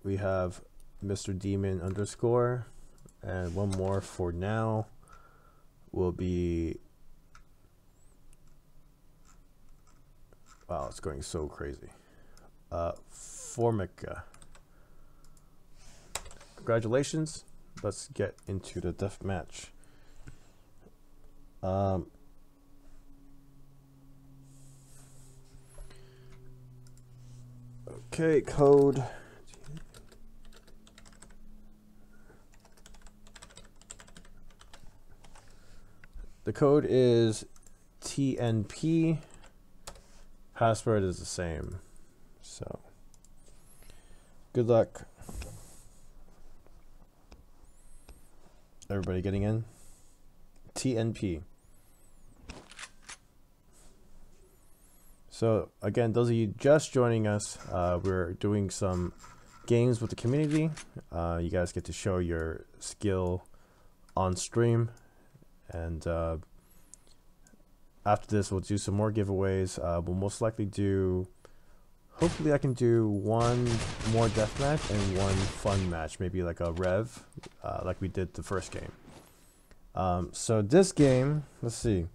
We have Mr. Demon _ and one more for now will be, wow, it's going so crazy. Formica. Congratulations. Let's get into the death match. Okay, code. The code is TNP. Password is the same. So, good luck. Everybody getting in? TNP. So, again, those of you just joining us, we're doing some games with the community. You guys get to show your skill on stream. And after this, we'll do some more giveaways. We'll most likely do, hopefully I can do one more deathmatch and one fun match, maybe like a rev, like we did the first game. So this game, let's see.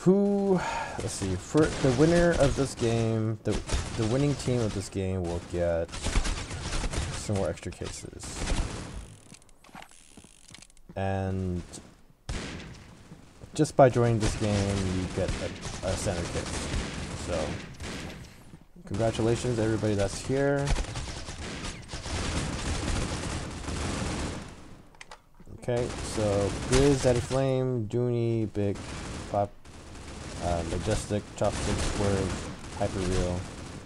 Let's see, for the winner of this game, the winning team of this game will get some more extra cases. And just by joining this game, you get a standard case. So, congratulations everybody that's here. Okay, so Grizz, Daddy Flame, Dooney, Big Pop, Majestic, Chopstick, Swerve, Hyperreal,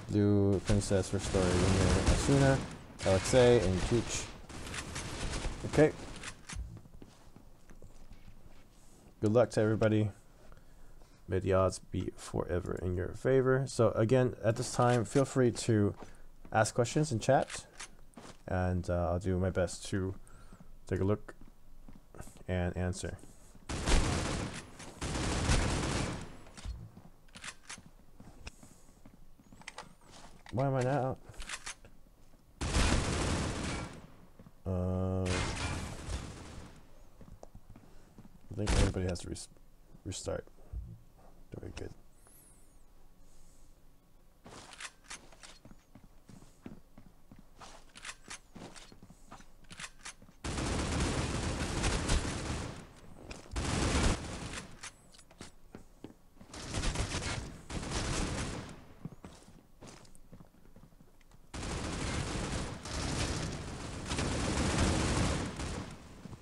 Blue, Princess, Restore, Winner, Asuna, Alexei, and Tooch. Okay. Good luck to everybody. May the odds be forever in your favor. So again, at this time, feel free to ask questions in chat, and I'll do my best to take a look and answer. Why am I not out? I think everybody has to restart. Very good.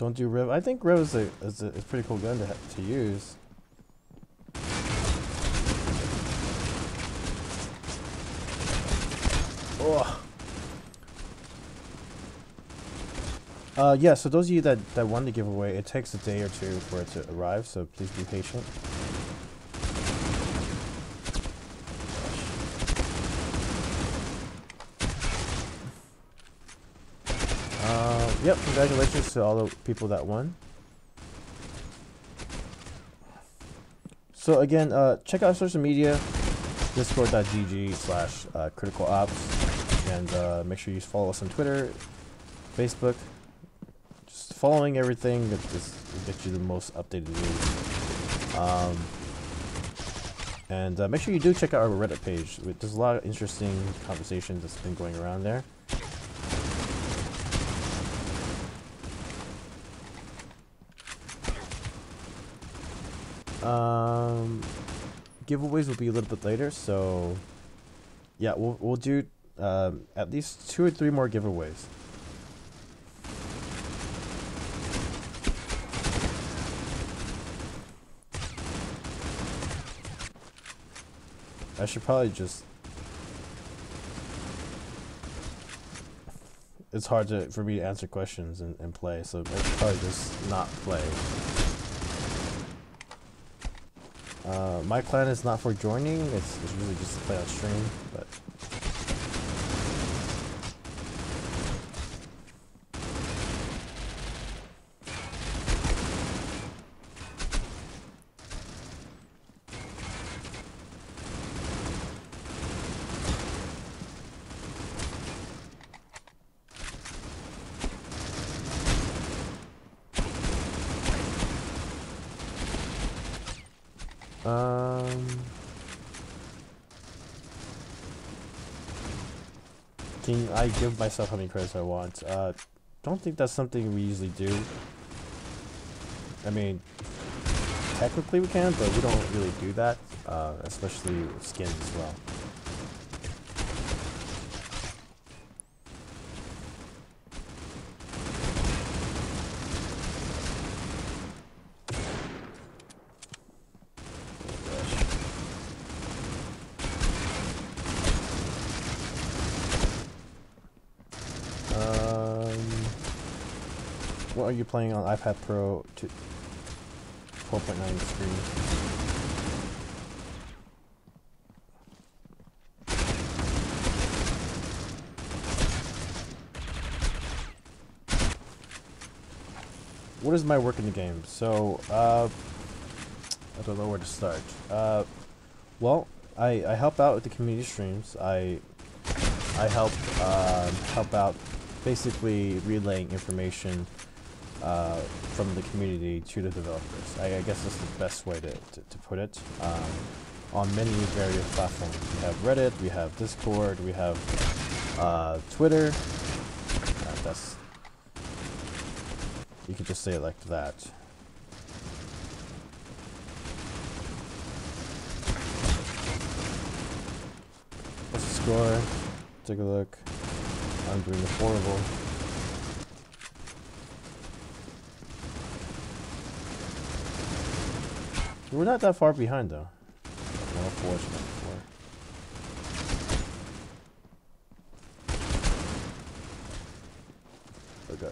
Don't do Rev. I think Rev is a pretty cool gun to use. Oh. Yeah, so those of you that won the giveaway, it takes a day or two for it to arrive, so please be patient. Yep, congratulations to all the people that won. So again, check out our social media, discord.gg/criticalops, and make sure you follow us on Twitter, Facebook. Just following everything that will get you the most updated news. And make sure you do check out our Reddit page. There's a lot of interesting conversations that's been going around there. Giveaways will be a little bit later, so yeah, we'll do at least 2 or 3 more giveaways. I should probably just. It's hard for me to answer questions and play, so I should probably just not play. My clan is not for joining, it's really just to play on stream, but can I give myself how many credits I want? Don't think that's something we usually do. I mean, technically we can, but we don't really do that, especially with skins as well. What are you playing on iPad Pro 12.9 screen? What is my work in the game? So, I don't know where to start. Well, I help out with the community streams. I help out basically relaying information from the community to the developers. I guess that's the best way to put it. On many various platforms. We have Reddit, we have Discord, we have Twitter. That's, you could just say it like that. What's the score? Take a look. I'm doing horrible. We're not that far behind though. More fortunate for. Okay.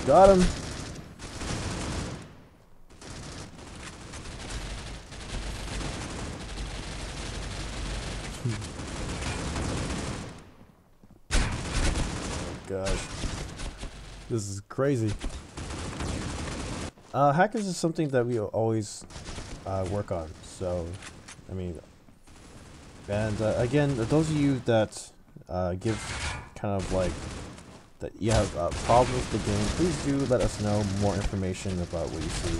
Got him. Gosh, this is crazy. Hackers is something that we always work on. So, I mean, and again, those of you that give kind of like that you have problems with the game, please do let us know more information about what you see.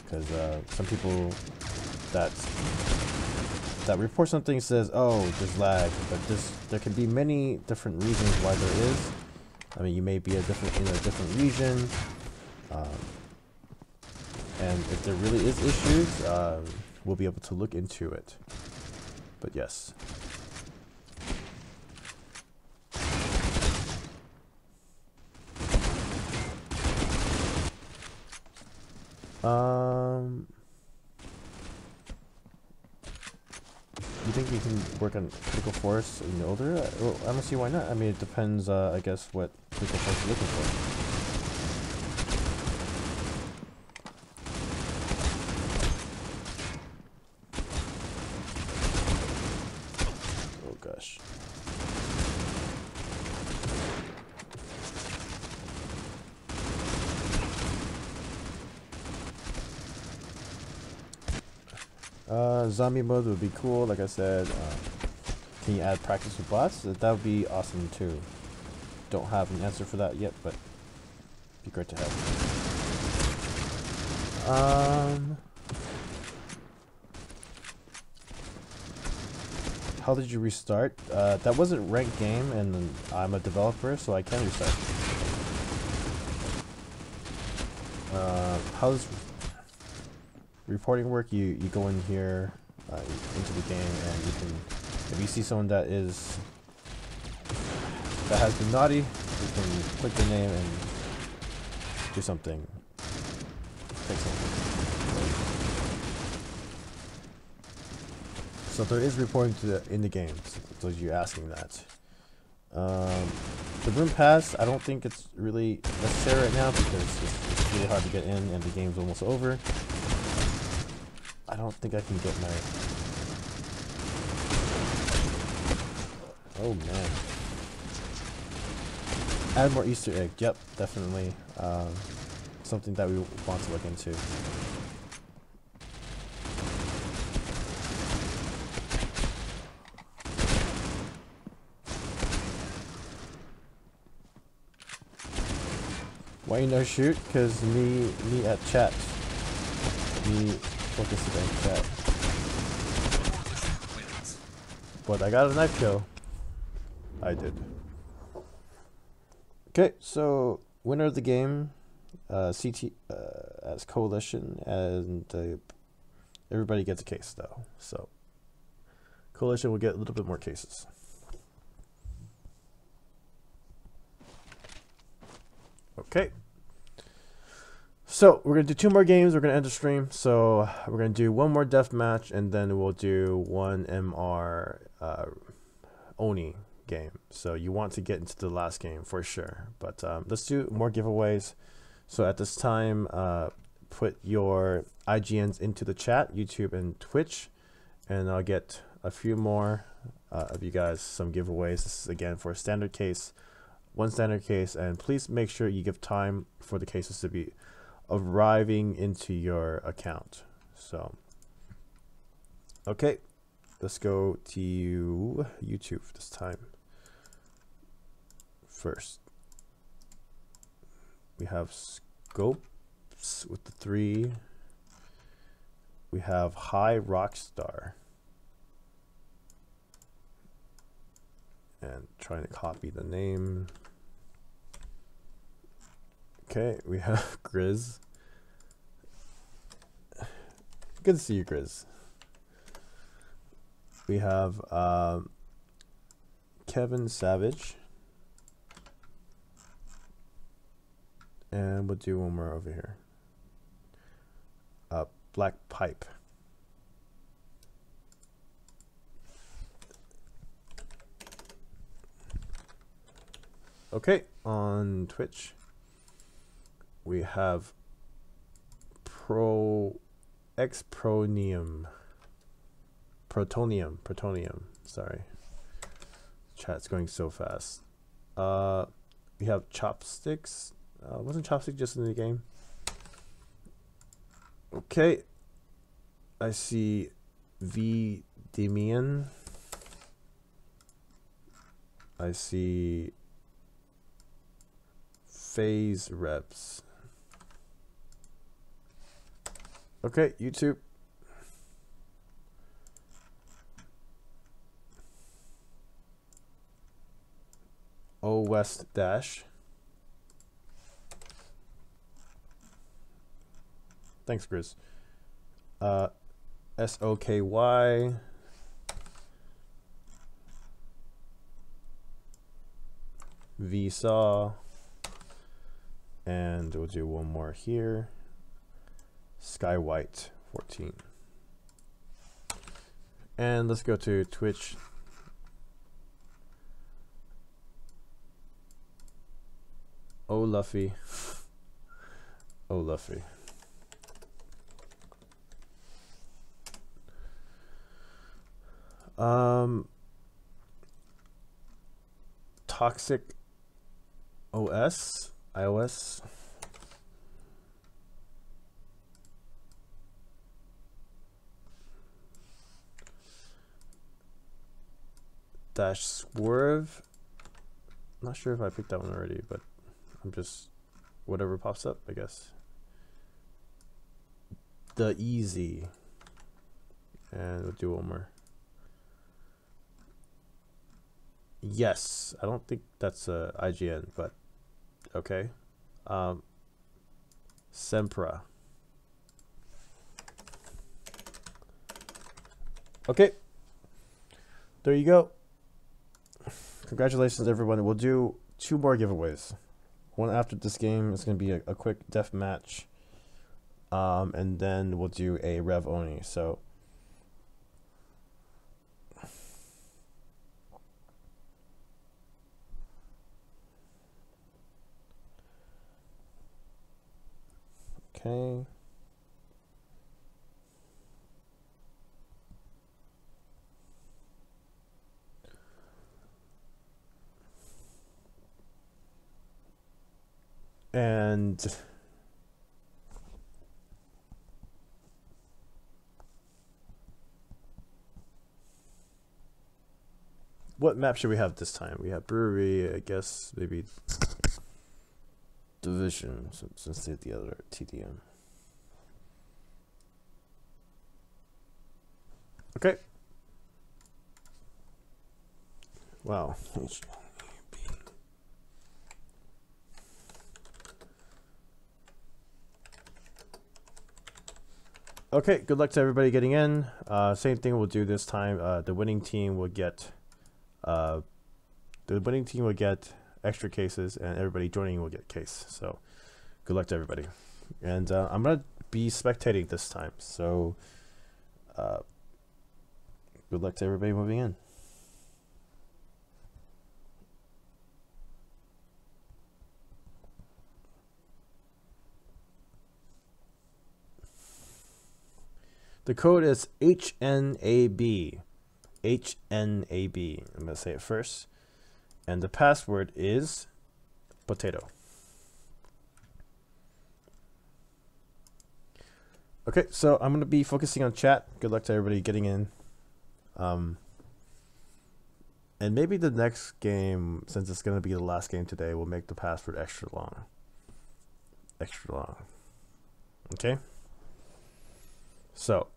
because some people that report something says, oh, there's lag, but there can be many different reasons why there is. I mean, you may be in a different region, and if there really is issues, we'll be able to look into it. But yes. You think you can work on critical force in older? Well, I don't see why not. I mean, it depends, I guess, what critical force you're looking for. Oh gosh. Zombie mode would be cool, like I said. Can you add practice with bots? That would be awesome too. Don't have an answer for that yet, but be great to have. How did you restart? That wasn't ranked game, and I'm a developer, so I can restart. How does reporting work? You go in here into the game, and you can, if you see someone that has been naughty, you can click their name and do something. Take something. So there is reporting in the game. So you're asking that. The room pass, I don't think it's really necessary right now because it's really hard to get in and the game's almost over. I don't think I can get my... Oh man. Add more Easter egg. Yep, definitely. Something that we want to look into. Why you no shoot? Cause me at chat. Me focusing on chat. But I got a knife kill. I did. Okay, so winner of the game, CT as Coalition, and everybody gets a case though. So Coalition will get a little bit more cases. Okay. So we're gonna do 2 more games. We're gonna end the stream. So we're gonna do 1 more death match, and then we'll do 1 MR Oni game. So you want to get into the last game for sure. But let's do more giveaways. So at this time, put your IGNs into the chat, YouTube and Twitch, and I'll get a few more of you guys some giveaways. This is again for a standard case, 1 standard case, and please make sure you give time for the cases to be arriving into your account. So okay, let's go to YouTube this time. First we have Scopes with the 3. We have High Rockstar, and trying to copy the name. Okay, we have Grizz. Good to see you, Grizz. We have Kevin Savage. And we'll do 1 more over here. Black Pipe. Okay, on Twitch we have Protonium. Sorry, chat's going so fast. We have Chopsticks. Wasn't Chopstick just in the game? Okay, I see V Demian. I see Phase Reps. Okay, YouTube. O West Dash. Thanks, Grizz. SOKY. Vsaw. And we'll do one more here. Sky White 14. And let's go to Twitch. Oh Luffy. Oh Luffy. Toxic OS, iOS. Dash Swerve. Not sure if I picked that one already, but I'm just whatever pops up, I guess. The Easy. And we'll do one more. Yes, I don't think that's a IGN, but okay. Sempra. Okay. There you go. Congratulations, everyone. We'll do 2 more giveaways. One after this game is going to be a quick death match. And then we'll do a Rev Oni. So okay. And what map should we have this time? We have Brewery, I guess maybe Division, since they had the other TDM. Okay. Wow. Okay, good luck to everybody getting in. Same thing we'll do this time. The winning team will get extra cases, and everybody joining will get case. So good luck to everybody. And I'm gonna be spectating this time. So good luck to everybody moving in. The code is HNAB. HNAB. I'm going to say it first. And the password is potato. Okay, so I'm going to be focusing on chat. Good luck to everybody getting in. And maybe the next game, since it's going to be the last game today, we'll make the password extra long. Extra long. Okay? So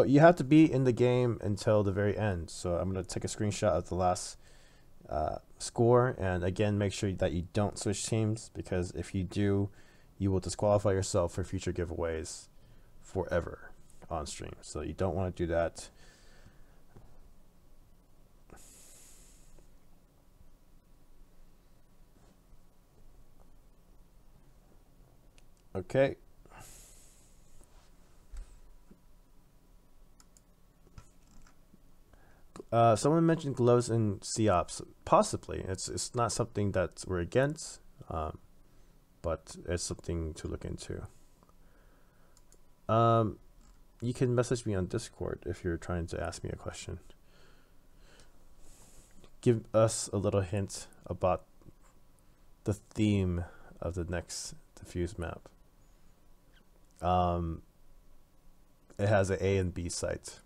you have to be in the game until the very end. So I'm going to take a screenshot of the last score. And again, make sure that you don't switch teams, because if you do, you will disqualify yourself for future giveaways forever on stream. So you don't want to do that. Okay. Someone mentioned gloves in COPS. Possibly. It's not something that we're against, but it's something to look into. You can message me on Discord if you're trying to ask me a question. Give us a little hint about the theme of the next diffuse map. It has an A and B site.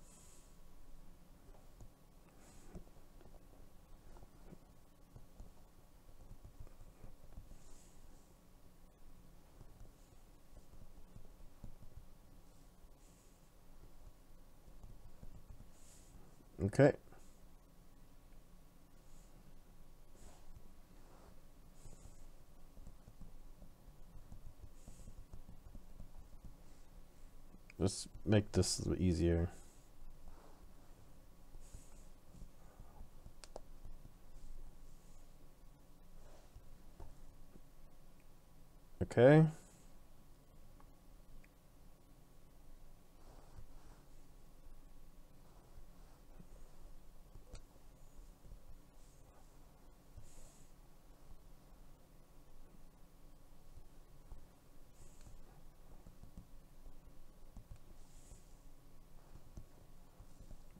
Okay. Let's make this a little easier. Okay.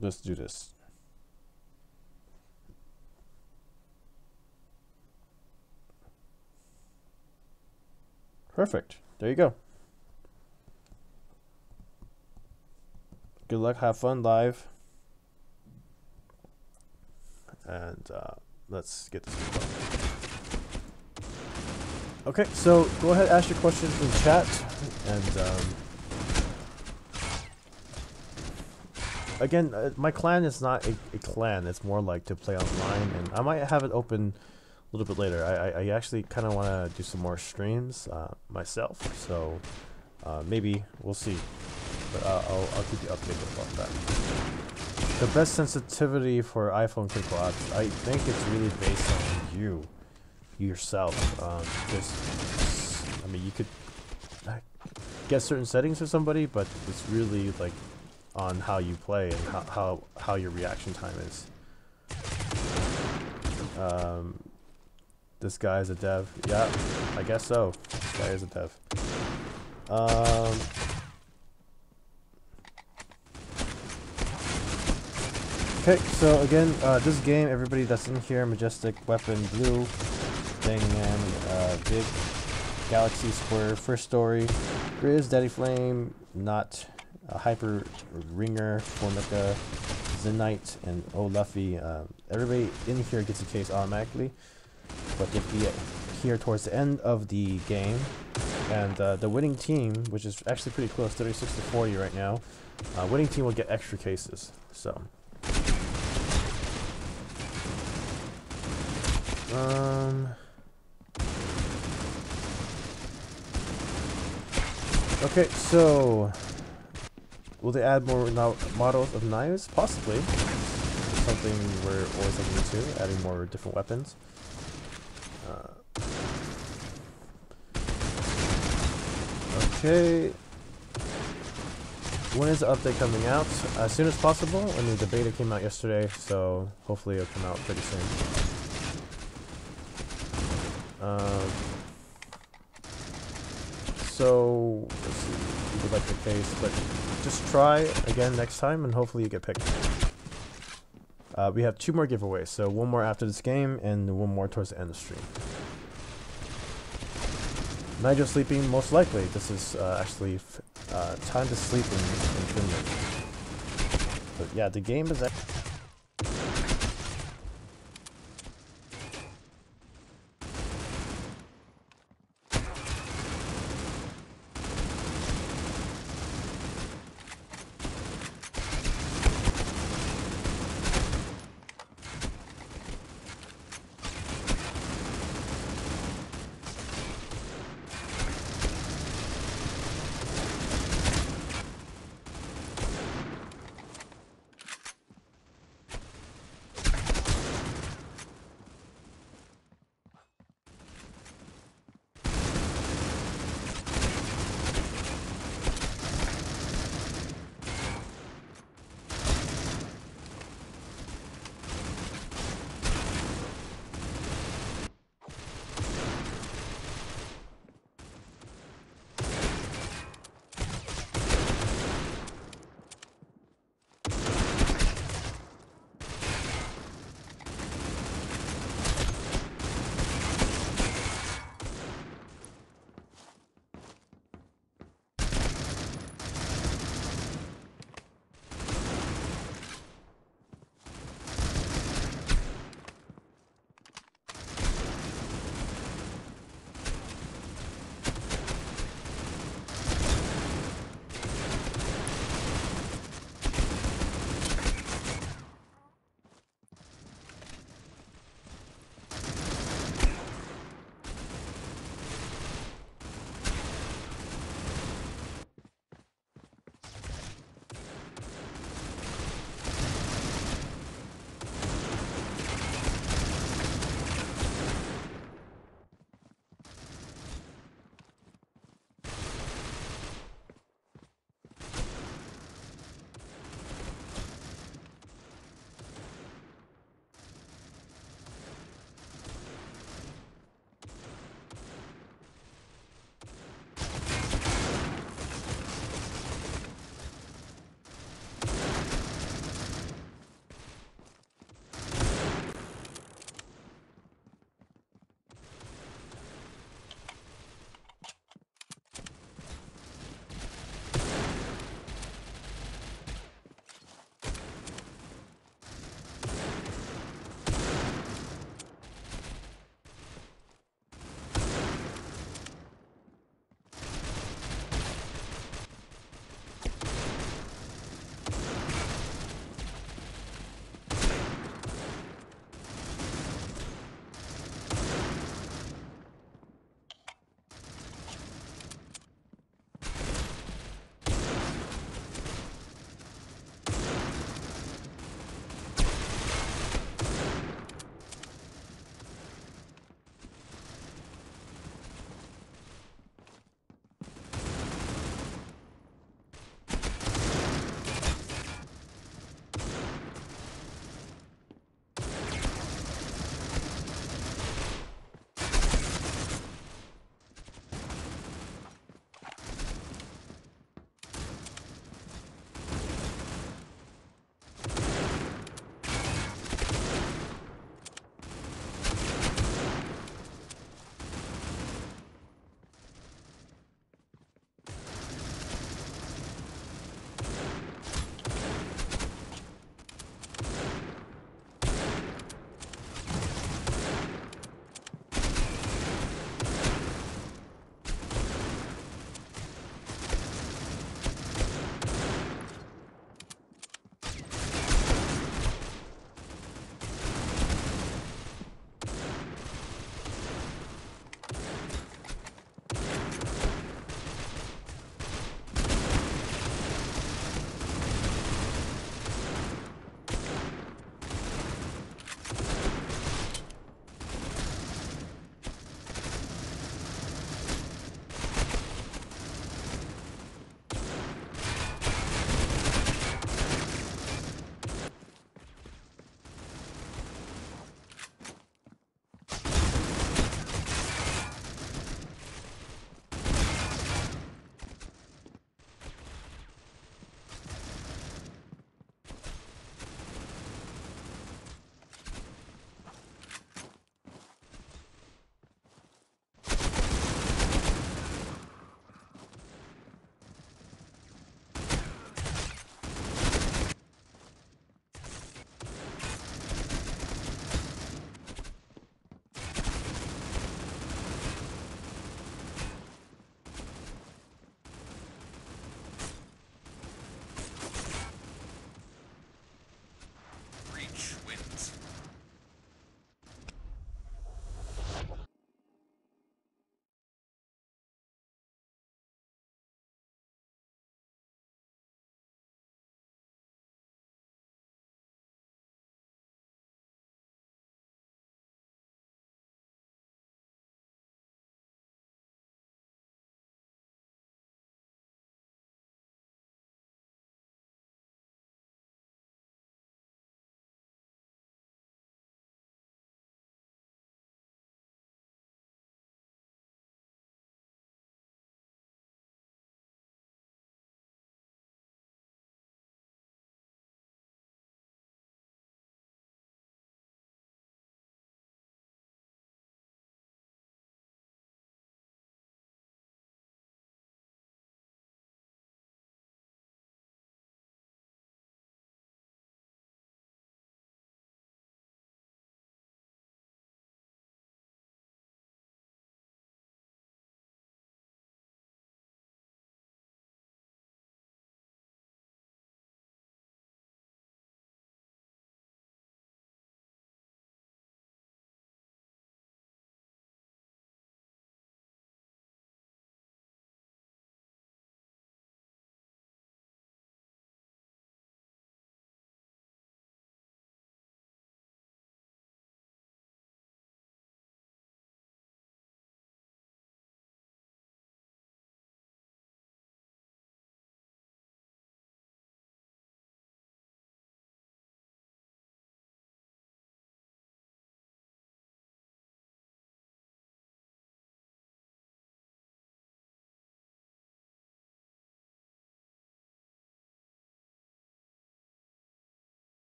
Let's do this. Perfect. There you go. Good luck. Have fun live. And let's get this going. Okay, so go ahead, ask your questions in chat, and again, my clan is not a clan. It's more like to play online, and I might have it open a little bit later. I actually kind of want to do some more streams myself, so maybe we'll see. But I'll keep you updated about that. The best sensitivity for iPhone critical apps, I think it's really based on you yourself. I mean, you could get certain settings for somebody, but it's really like on how you play and how your reaction time is. This guy is a dev. Yeah, I guess so. This guy is a dev. Okay, so again, this game, everybody that's in here, Majestic, Weapon, Blue, Dangman, Big, Galaxy, Square, First Story, Grizz, Daddy Flame, Not, Hyper, Ringer, Formica, Zenite, and Luffy. Everybody in here gets a case automatically, but you'll be here towards the end of the game, and the winning team, which is actually pretty close, 36 to 40 right now, winning team will get extra cases. So. Okay, so will they add more models of knives? Possibly. Something we're always looking into, adding more different weapons. Okay. When is the update coming out? As soon as possible. I mean, the beta came out yesterday, so hopefully it'll come out pretty soon. So let's see if you would like the case, but just try again next time and hopefully you get picked. We have 2 more giveaways, so 1 more after this game and 1 more towards the end of the stream. Nigel sleeping, most likely. This is actually time to sleep in Finland. But yeah, the game is actually